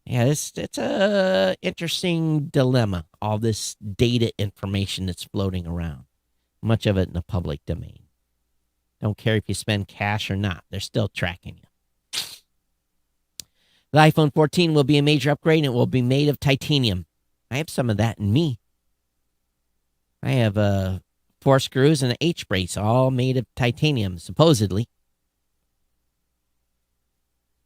Yeah, it's a interesting dilemma, all this data information that's floating around, much of it in the public domain. Don't care if you spend cash or not. They're still tracking you. The iPhone 14 will be a major upgrade, and it will be made of titanium. I have some of that in me. I have 4 screws and an H-brace, all made of titanium, supposedly.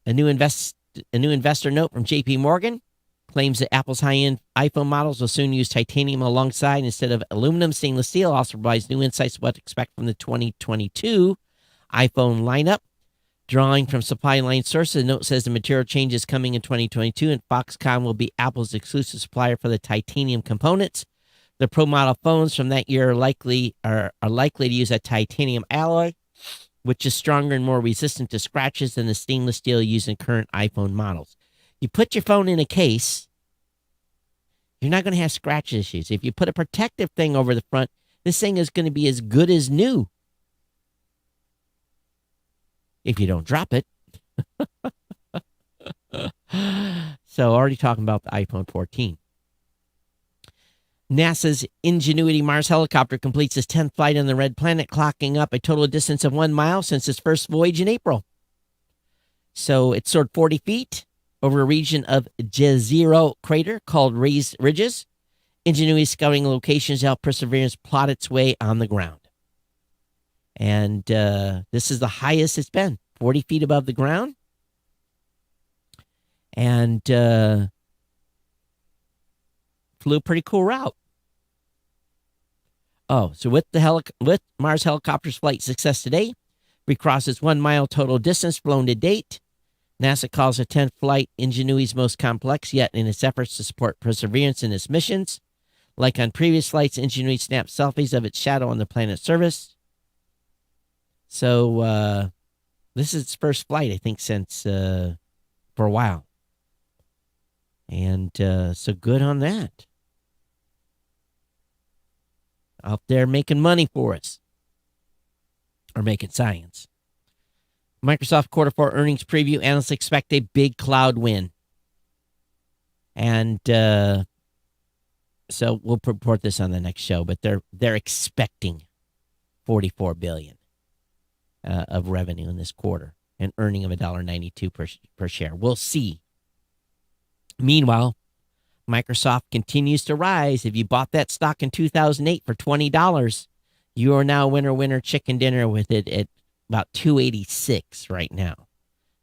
A new investor note from J.P. Morgan claims that Apple's high-end iPhone models will soon use titanium alongside instead of aluminum. Stainless steel also provides new insights to what to expect from the 2022 iPhone lineup. Drawing from supply line sources, the note says the material change is coming in 2022, and Foxconn will be Apple's exclusive supplier for the titanium components. The Pro model phones from that year are likely to use a titanium alloy, which is stronger and more resistant to scratches than the stainless steel used in current iPhone models. You put your phone in a case, you're not going to have scratch issues. If you put a protective thing over the front, this thing is going to be as good as new. If you don't drop it. So already talking about the iPhone 14. NASA's Ingenuity Mars helicopter completes its 10th flight on the Red Planet, clocking up a total distance of 1 mile since its first voyage in April. So it soared 40 feet over a region of Jezero crater called Raised Ridges. Ingenuity scouting locations to help Perseverance plot its way on the ground. And this is the highest it's been, 40 feet above the ground. And flew a pretty cool route. Oh, so with Mars helicopter's flight success today, recrossed its 1 mile total distance flown to date. NASA calls the 10th flight Ingenuity's most complex yet in its efforts to support Perseverance in its missions. Like on previous flights, Ingenuity snapped selfies of its shadow on the planet's surface. So this is its first flight, I think, since for a while. And so good on that. Out there making money for us. Or making science. Microsoft Q4 earnings preview. Analysts expect a big cloud win. And so we'll report this on the next show. But they're expecting $44 billion of revenue in this quarter. And earning of $1.92 per share. We'll see. Meanwhile, Microsoft continues to rise. If you bought that stock in 2008 for $20, you are now winner chicken dinner with it at about $286 right now.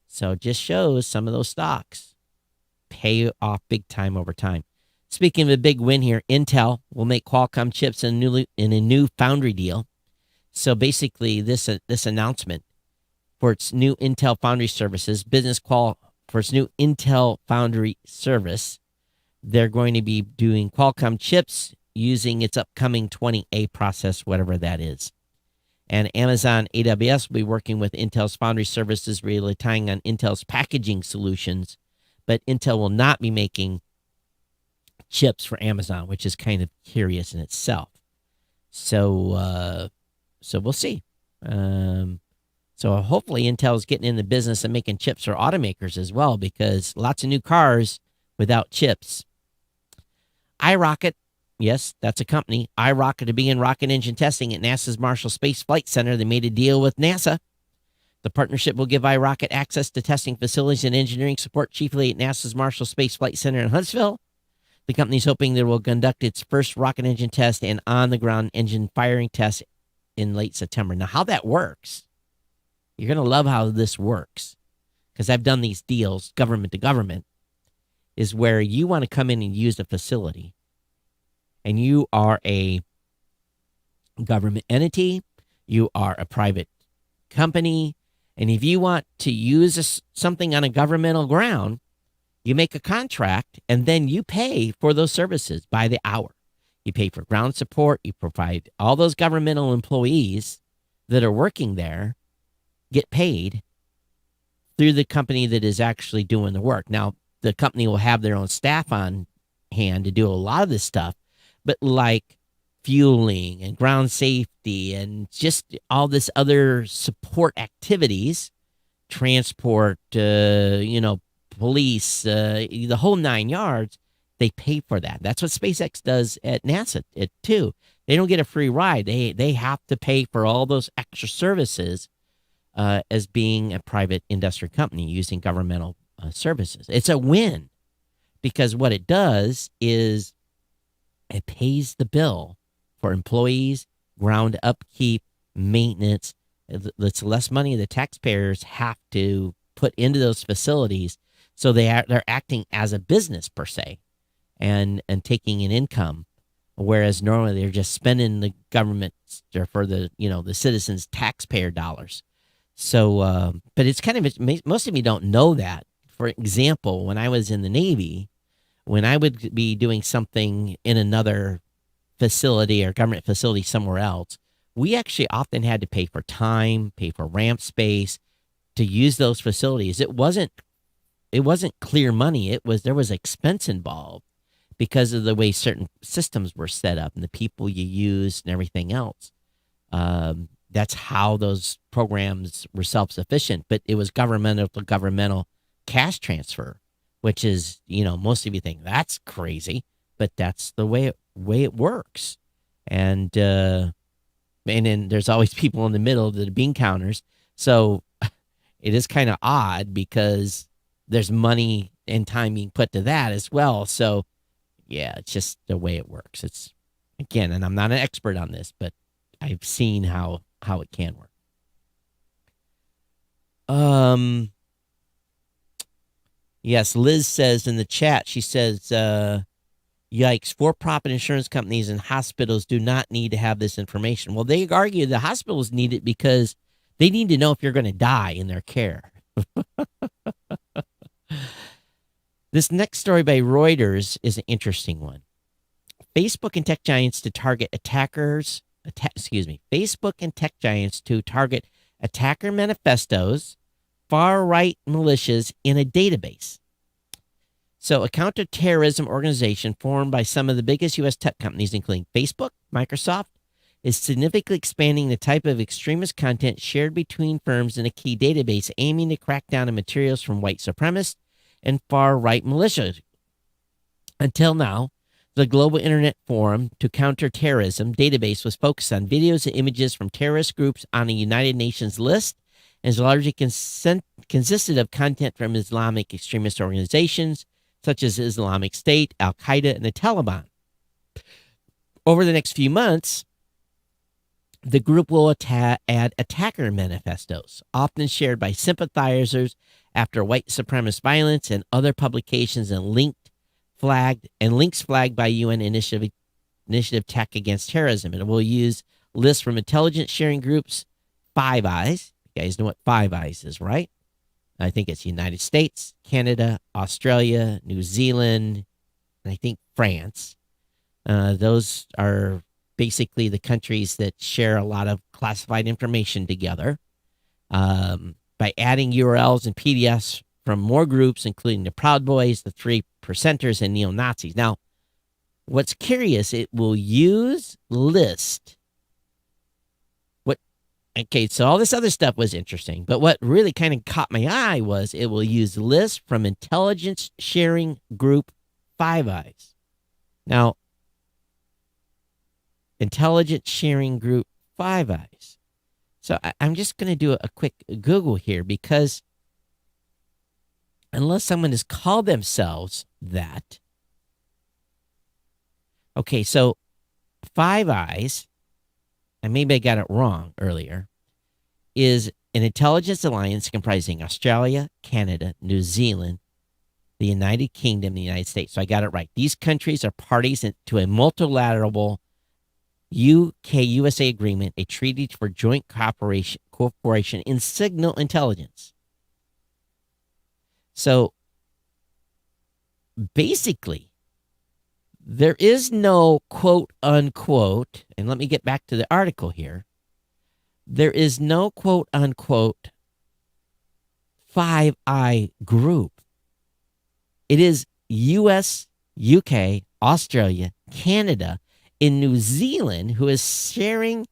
So it just shows some of those stocks pay off big time over time. Speaking of a big win here, Intel will make Qualcomm chips in a new foundry deal. So basically, this announcement for its new Intel Foundry services, for its new Intel Foundry service, they're going to be doing Qualcomm chips using its upcoming 20A process, whatever that is. And Amazon AWS will be working with Intel's Foundry services, really tying on Intel's packaging solutions. But Intel will not be making chips for Amazon, which is kind of curious in itself. So we'll see. So hopefully Intel is getting in the business of making chips for automakers as well, because lots of new cars without chips. iRocket, yes, that's a company. iRocket to begin rocket engine testing at NASA's Marshall Space Flight Center. They made a deal with NASA. The partnership will give iRocket access to testing facilities and engineering support, chiefly at NASA's Marshall Space Flight Center in Huntsville. The company is hoping that it will conduct its first rocket engine test and on-the-ground engine firing test in late September. Now, how that works, you're going to love how this works, because I've done these deals, government to government, is where you want to come in and use a facility, and you are a government entity, you are a private company, and if you want to use something on a governmental ground, you make a contract, and then you pay for those services by the hour. You pay for ground support. You provide all those governmental employees that are working there get paid through the company that is actually doing the work. Now, the company will have their own staff on hand to do a lot of this stuff, but like fueling and ground safety and just all this other support activities, transport, police, the whole 9 yards, they pay for that. That's what SpaceX does at NASA too. They don't get a free ride. They have to pay for all those extra services as being a private industry company using governmental services. It's a win, because what it does is it pays the bill for employees, ground upkeep, maintenance. It's less money the taxpayers have to put into those facilities, so they're acting as a business per se, and taking an income, whereas normally they're just spending the government or for the the citizens' taxpayer dollars. So, but it's kind of most of you don't know that. For example, when I was in the Navy, when I would be doing something in another facility or government facility somewhere else, we actually often had to pay for time, pay for ramp space to use those facilities. It wasn't clear money. There was expense involved because of the way certain systems were set up and the people you used and everything else. That's how those programs were self-sufficient, but it was governmental to governmental cash transfer, which is, most of you think that's crazy, but that's the way it works. And then there's always people in the middle, the bean counters. So it is kind of odd because there's money and time being put to that as well. So yeah, it's just the way it works. It's, again, and I'm not an expert on this, but I've seen how it can work. Yes, Liz says in the chat, she says, yikes, for-profit insurance companies and hospitals do not need to have this information. Well, they argue the hospitals need it because they need to know if you're going to die in their care. This next story by Reuters is an interesting one. Facebook and tech giants to target attackers. Facebook and tech giants to target attacker manifestos, far-right militias in a database. So a counterterrorism organization formed by some of the biggest U.S. tech companies, including Facebook, Microsoft, is significantly expanding the type of extremist content shared between firms in a key database, aiming to crack down on materials from white supremacists and far-right militias. Until now, the Global Internet Forum to Counter Terrorism database was focused on videos and images from terrorist groups on a United Nations list and is largely consisted of content from Islamic extremist organizations such as Islamic State, Al-Qaeda, and the Taliban. Over the next few months, the group will add attacker manifestos, often shared by sympathizers after white supremacist violence and other publications, and links flagged by UN Initiative Tech Against Terrorism. And it will use lists from intelligence sharing groups, Five Eyes. You guys know what Five Eyes is, right? I think it's United States, Canada, Australia, New Zealand, and I think France. Those are basically the countries that share a lot of classified information together. By adding URLs and PDFs from more groups, including the Proud Boys, the Three Percenters, and neo-Nazis. Now, what's curious, it will use list. Okay, so all this other stuff was interesting, but what really kind of caught my eye was it will use list from intelligence sharing group Five Eyes. Now, intelligence sharing group Five Eyes. So I'm just going to do a quick Google here, because unless someone has called themselves that. Okay, so Five Eyes, and maybe I got it wrong earlier, is an intelligence alliance comprising Australia, Canada, New Zealand, the United Kingdom, and the United States. So I got it right. These countries are parties to a multilateral UK-USA agreement, a treaty for joint cooperation in signal intelligence. So basically, there is no quote unquote, and let me get back to the article here. There is no quote unquote Five Eye group. It is US, UK, Australia, Canada, and New Zealand who is sharing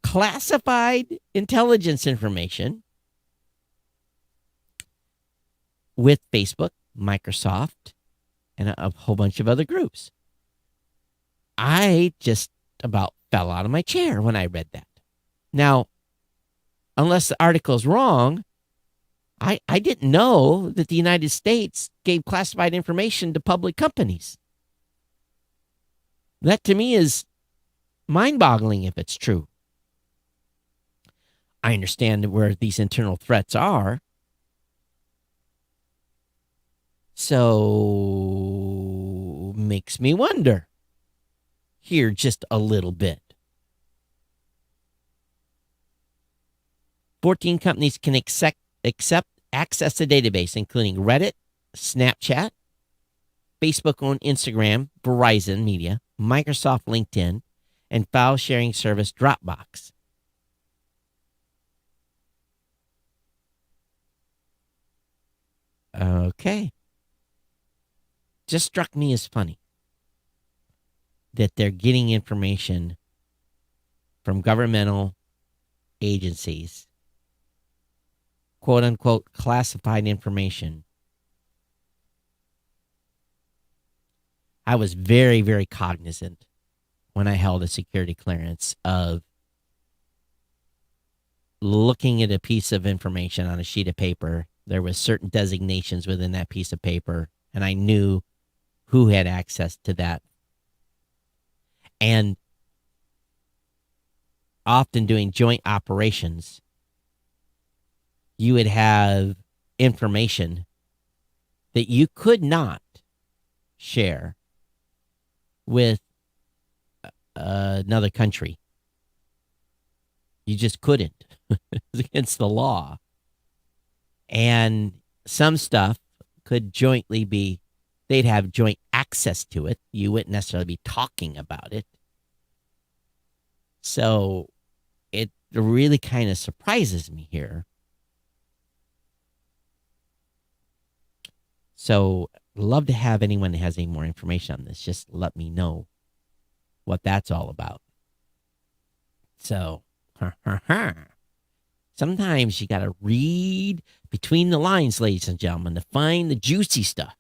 classified intelligence information with Facebook, Microsoft, and a whole bunch of other groups. I just about fell out of my chair when I read that. Now, unless the article's wrong, I didn't know that the United States gave classified information to public companies. That to me is mind-boggling if it's true. I understand where these internal threats are, So, makes me wonder here just a little bit. 14 companies can accept access to database, including Reddit, Snapchat, Facebook-owned Instagram, Verizon Media, Microsoft LinkedIn, and file sharing service Dropbox. Okay. Just struck me as funny that they're getting information from governmental agencies, quote unquote, classified information. I was very, very cognizant when I held a security clearance of looking at a piece of information on a sheet of paper. There was certain designations within that piece of paper, and I knew who had access to that. And often doing joint operations, you would have information that you could not share with another country. You just couldn't. It's against the law. And some stuff could jointly be, they'd have joint access to it. You wouldn't necessarily be talking about it. So it really kind of surprises me here. So love to have anyone that has any more information on this. Just let me know what that's all about. So, sometimes you got to read between the lines, ladies and gentlemen, to find the juicy stuff.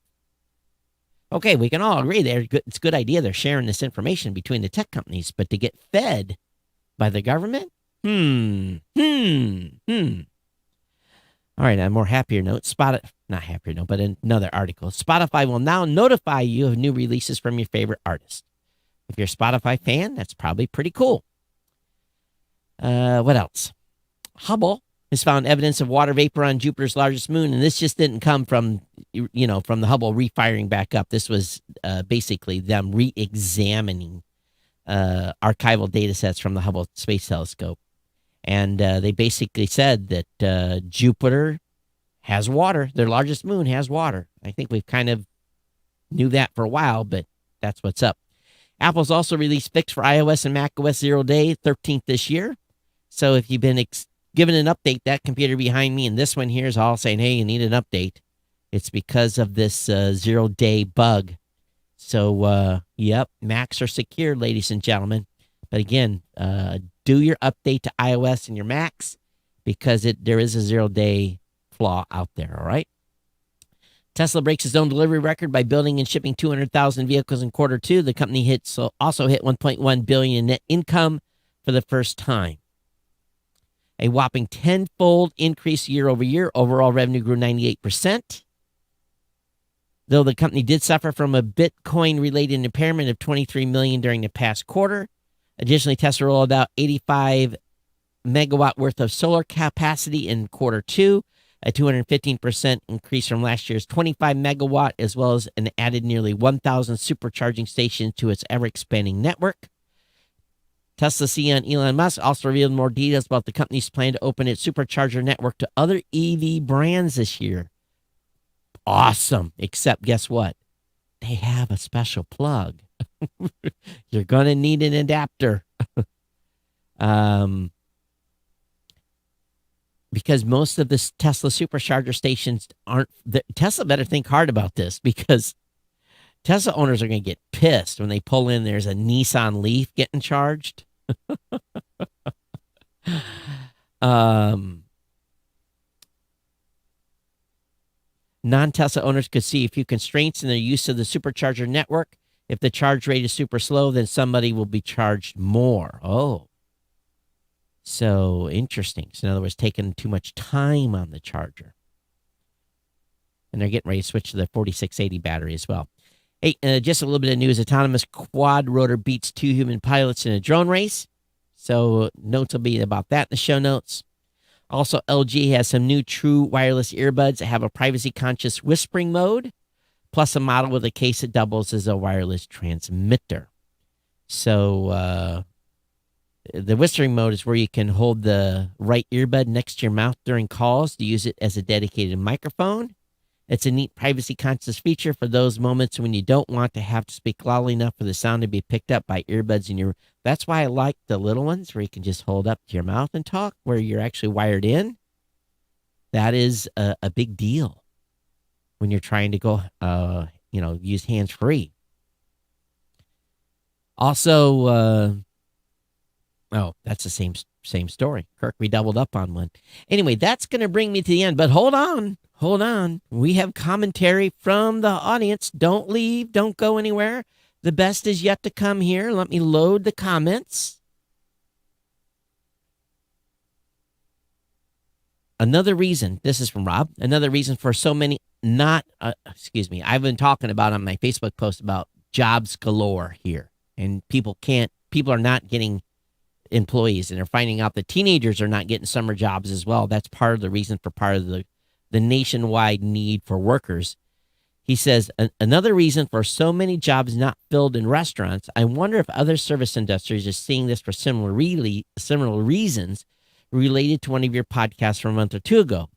Okay, we can all agree it's a good idea they're sharing this information between the tech companies, but to get fed by the government? All right, on a more happier note, not happier note, but another article. Spotify will now notify you of new releases from your favorite artist. If you're a Spotify fan, that's probably pretty cool. What else? Hubble has found evidence of water vapor on Jupiter's largest moon, and this just didn't come from the Hubble refiring back up. This was basically them re-examining archival data sets from the Hubble Space Telescope. And they basically said that Jupiter has water. Their largest moon has water. I think we've kind of knew that for a while, but that's what's up. Apple's also released fix for iOS and macOS 0 Day 13th this year. So if you've been given an update, that computer behind me and this one here is all saying, hey, you need an update. It's because of this 0 Day bug. So, yep, Macs are secure, ladies and gentlemen. But again, do your update to iOS and your Macs because there is a 0 Day flaw out there, all right? Tesla breaks its own delivery record by building and shipping 200,000 vehicles in Q2. The company also hit $1.1 billion in net income for the first time. A whopping 10-fold increase year over year. Overall revenue grew 98%. Though the company did suffer from a Bitcoin-related impairment of $23 million during the past quarter. Additionally, Tesla rolled out 85 megawatt worth of solar capacity in Q2, a 215% increase from last year's 25 megawatt, as well as an added nearly 1,000 supercharging stations to its ever-expanding network. Tesla CEO Elon Musk also revealed more details about the company's plan to open its supercharger network to other EV brands this year. Awesome. Except guess what? They have a special plug. You're going to need an adapter. Because most of the Tesla supercharger stations aren't. Tesla better think hard about this because Tesla owners are going to get pissed when they pull in. There's a Nissan Leaf getting charged. Non-Tesla owners could see a few constraints in their use of the supercharger network. If the charge rate is super slow, then somebody will be charged more. Oh. So interesting. So in other words, taking too much time on the charger. And they're getting ready to switch to the 4680 battery as well. Hey, just a little bit of news. Autonomous quad rotor beats 2 human pilots in a drone race. So notes will be about that in the show notes. Also, LG has some new true wireless earbuds that have a privacy-conscious whispering mode. plus a model with a case that doubles as a wireless transmitter. So the whispering mode is where you can hold the right earbud next to your mouth during calls to use it as a dedicated microphone. It's a neat privacy-conscious feature for those moments when you don't want to have to speak loudly enough for the sound to be picked up by earbuds in your. That's why I like the little ones where you can just hold up to your mouth and talk, where you're actually wired in. That is a big deal when you're trying to go, use hands-free. Also, that's the same story. Kirk, we doubled up on one. Anyway, that's going to bring me to the end. But hold on. We have commentary from the audience. Don't leave. Don't go anywhere. The best is yet to come here. Let me load the comments. Another reason, this is from Rob, another reason for so many I've been talking about on my Facebook post about jobs galore here. And people are not getting employees, and they're finding out that teenagers are not getting summer jobs as well. That's part of the reason for part of the nationwide need for workers. He says, another reason for so many jobs not filled in restaurants, I wonder if other service industries are seeing this for similar reasons related to one of your podcasts from a month or two ago.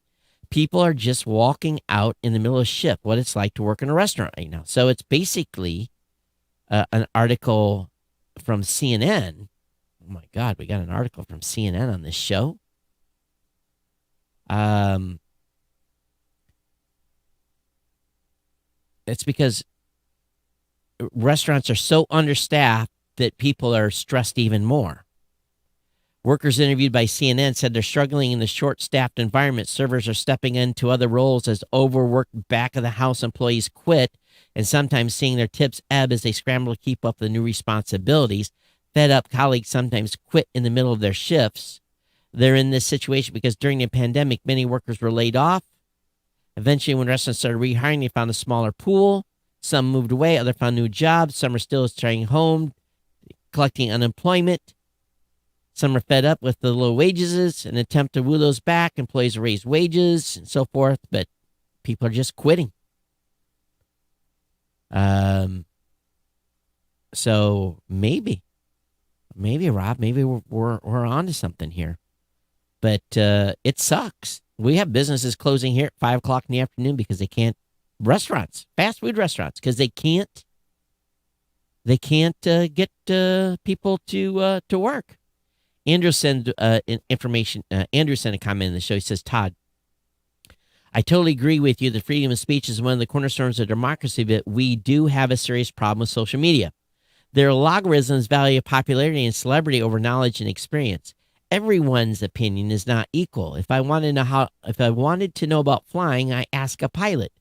People are just walking out in the middle of shift, what it's like to work in a restaurant right now. So it's basically an article from CNN. Oh my God, we got an article from CNN on this show. It's because restaurants are so understaffed that people are stressed even more. Workers interviewed by CNN said they're struggling in the short-staffed environment. Servers are stepping into other roles as overworked back-of-the-house employees quit, and sometimes seeing their tips ebb as they scramble to keep up with the new responsibilities. Fed-up colleagues sometimes quit in the middle of their shifts. They're in this situation because during the pandemic, many workers were laid off. Eventually, when restaurants started rehiring, they found a smaller pool. Some moved away, others found new jobs. Some are still staying home, collecting unemployment. Some are fed up with the low wages. An attempt to woo those back. Employees raise wages and so forth, but people are just quitting. So maybe Rob, maybe we're on to something here. But it sucks. We have businesses closing here at 5 o'clock in the afternoon because they can't. Restaurants, fast food restaurants, because they can't get people to work. Andrew sent information. Andrew sent a comment in the show. He says, Todd, I totally agree with you that freedom of speech is one of the cornerstones of democracy, but we do have a serious problem with social media. Their logarithms value popularity and celebrity over knowledge and experience. Everyone's opinion is not equal. If I wanted to know about flying, I ask a pilot.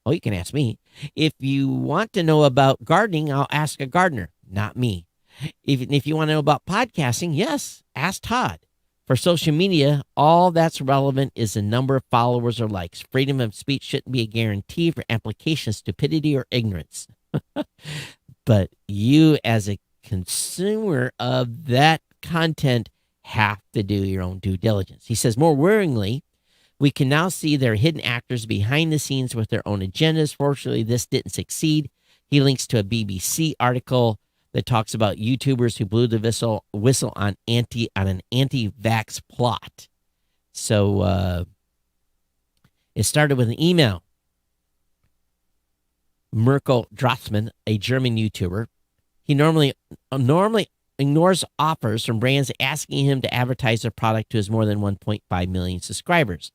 Oh, you can ask me. If you want to know about gardening, I'll ask a gardener, not me. If you want to know about podcasting, yes, ask Todd. For social media, all that's relevant is the number of followers or likes. Freedom of speech shouldn't be a guarantee for application stupidity or ignorance. But you, as a consumer of that content, have to do your own due diligence. He says, more worryingly, we can now see there are hidden actors behind the scenes with their own agendas. Fortunately, this didn't succeed. He links to a BBC article that talks about YouTubers who blew the whistle on an anti-vax plot. So it started with an email. Mirko Drossman, a German YouTuber, he normally ignores offers from brands asking him to advertise their product to his more than 1.5 million subscribers.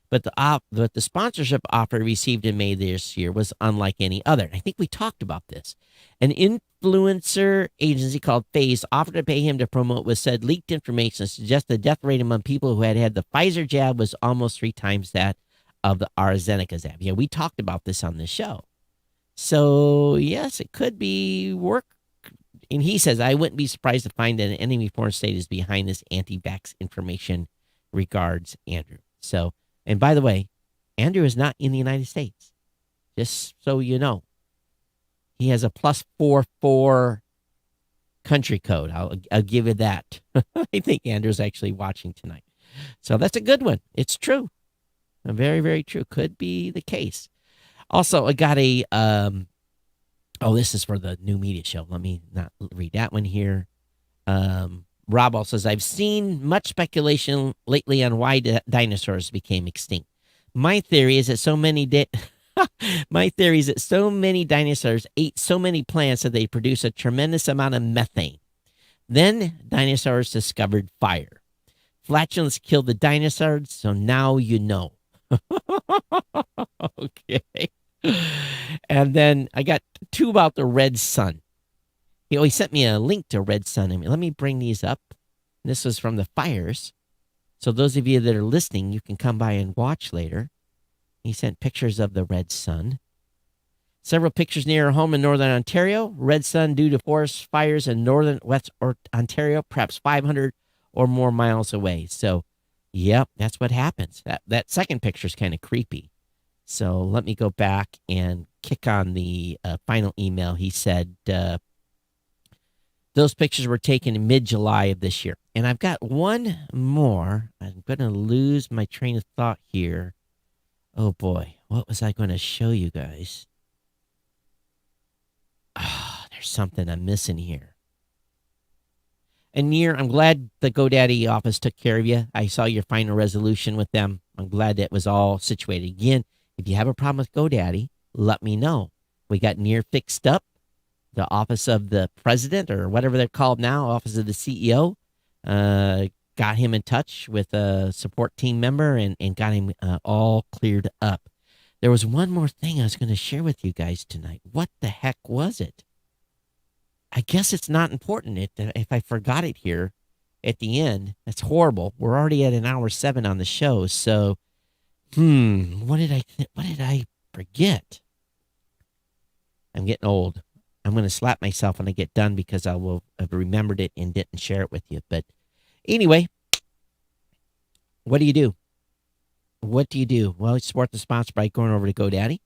But the sponsorship offer received in May this year was unlike any other. I think we talked about this. An influencer agency called Phase offered to pay him to promote what said leaked information suggests the death rate among people who had the Pfizer jab was almost 3 times that of the AstraZeneca jab. Yeah, we talked about this on the show. So, yes, it could be work. And he says, I wouldn't be surprised to find that an enemy foreign state is behind this anti-vax information. Regards, Andrew. So, and by the way, Andrew is not in the United States. Just so you know. He has a +44 country code. I'll give you that. I think Andrew's actually watching tonight. So that's a good one. It's true. Very, very true. Could be the case. Also, I got a oh, this is for the new media show. Let me not read that one here. Rob also says, I've seen much speculation lately on why dinosaurs became extinct. My theory is that so many dinosaurs ate so many plants that they produce a tremendous amount of methane. Then dinosaurs discovered fire. Flatulence killed the dinosaurs, so now you know. Okay. And then I got two about the red sun. He sent me a link to red sun. Let me bring these up. This was from the fires. So those of you that are listening, you can come by and watch later. He sent pictures of the red sun. Several pictures near her home in northern Ontario. Red sun due to forest fires in northern West Ontario, perhaps 500 or more miles away. So, yep, that's what happens. That second picture is kind of creepy. So let me go back and kick on the final email. He said those pictures were taken in mid-July of this year. And I've got one more. I'm going to lose my train of thought here. Oh, boy. What was I going to show you guys? Ah, there's something I'm missing here. And Nir, I'm glad the GoDaddy office took care of you. I saw your final resolution with them. I'm glad that was all situated. Again, if you have a problem with GoDaddy, let me know. We got Nir fixed up. The office of the president, or whatever they're called now, office of the CEO, got him in touch with a support team member and got him all cleared up. There was one more thing I was going to share with you guys tonight. What the heck was it? I guess it's not important if I forgot it here at the end. That's horrible. We're already at an hour 7 on the show. So, what did I forget? I'm getting old. I'm going to slap myself when I get done because I will have remembered it and didn't share it with you. But anyway, what do you do? What do you do? Well, you support the sponsor by going over to GoDaddy.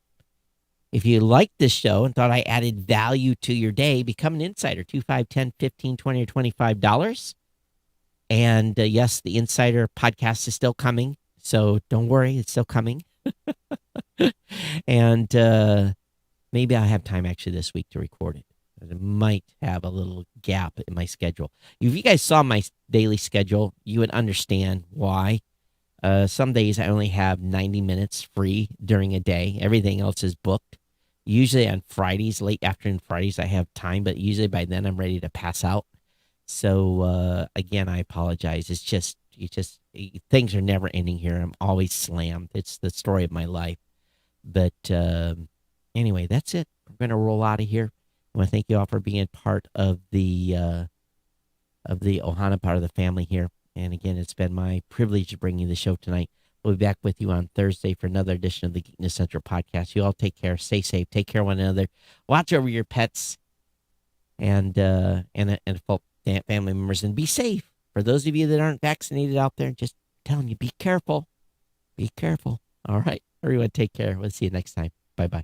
If you liked this show and thought I added value to your day, become an insider, $2, $5, $10, $15, $20, or $25. And yes, the Insider podcast is still coming. So don't worry, it's still coming. And maybe I'll have time actually this week to record it. I might have a little gap in my schedule. If you guys saw my daily schedule, you would understand why. Some days I only have 90 minutes free during a day. Everything else is booked. Usually on Fridays, late afternoon Fridays, I have time, but usually by then I'm ready to pass out. So again, I apologize. It's just things are never ending here. I'm always slammed. It's the story of my life. But anyway, that's it. We're going to roll out of here. I want to thank you all for being part of the Ohana part of the family here. And again, it's been my privilege to bring you the show tonight. We'll be back with you on Thursday for another edition of the Geekness Central podcast. You all take care, stay safe, take care of one another, watch over your pets and family members, and be safe. For those of you that aren't vaccinated out there, just telling you, be careful. Be careful. All right, everyone, take care. We'll see you next time. Bye-bye.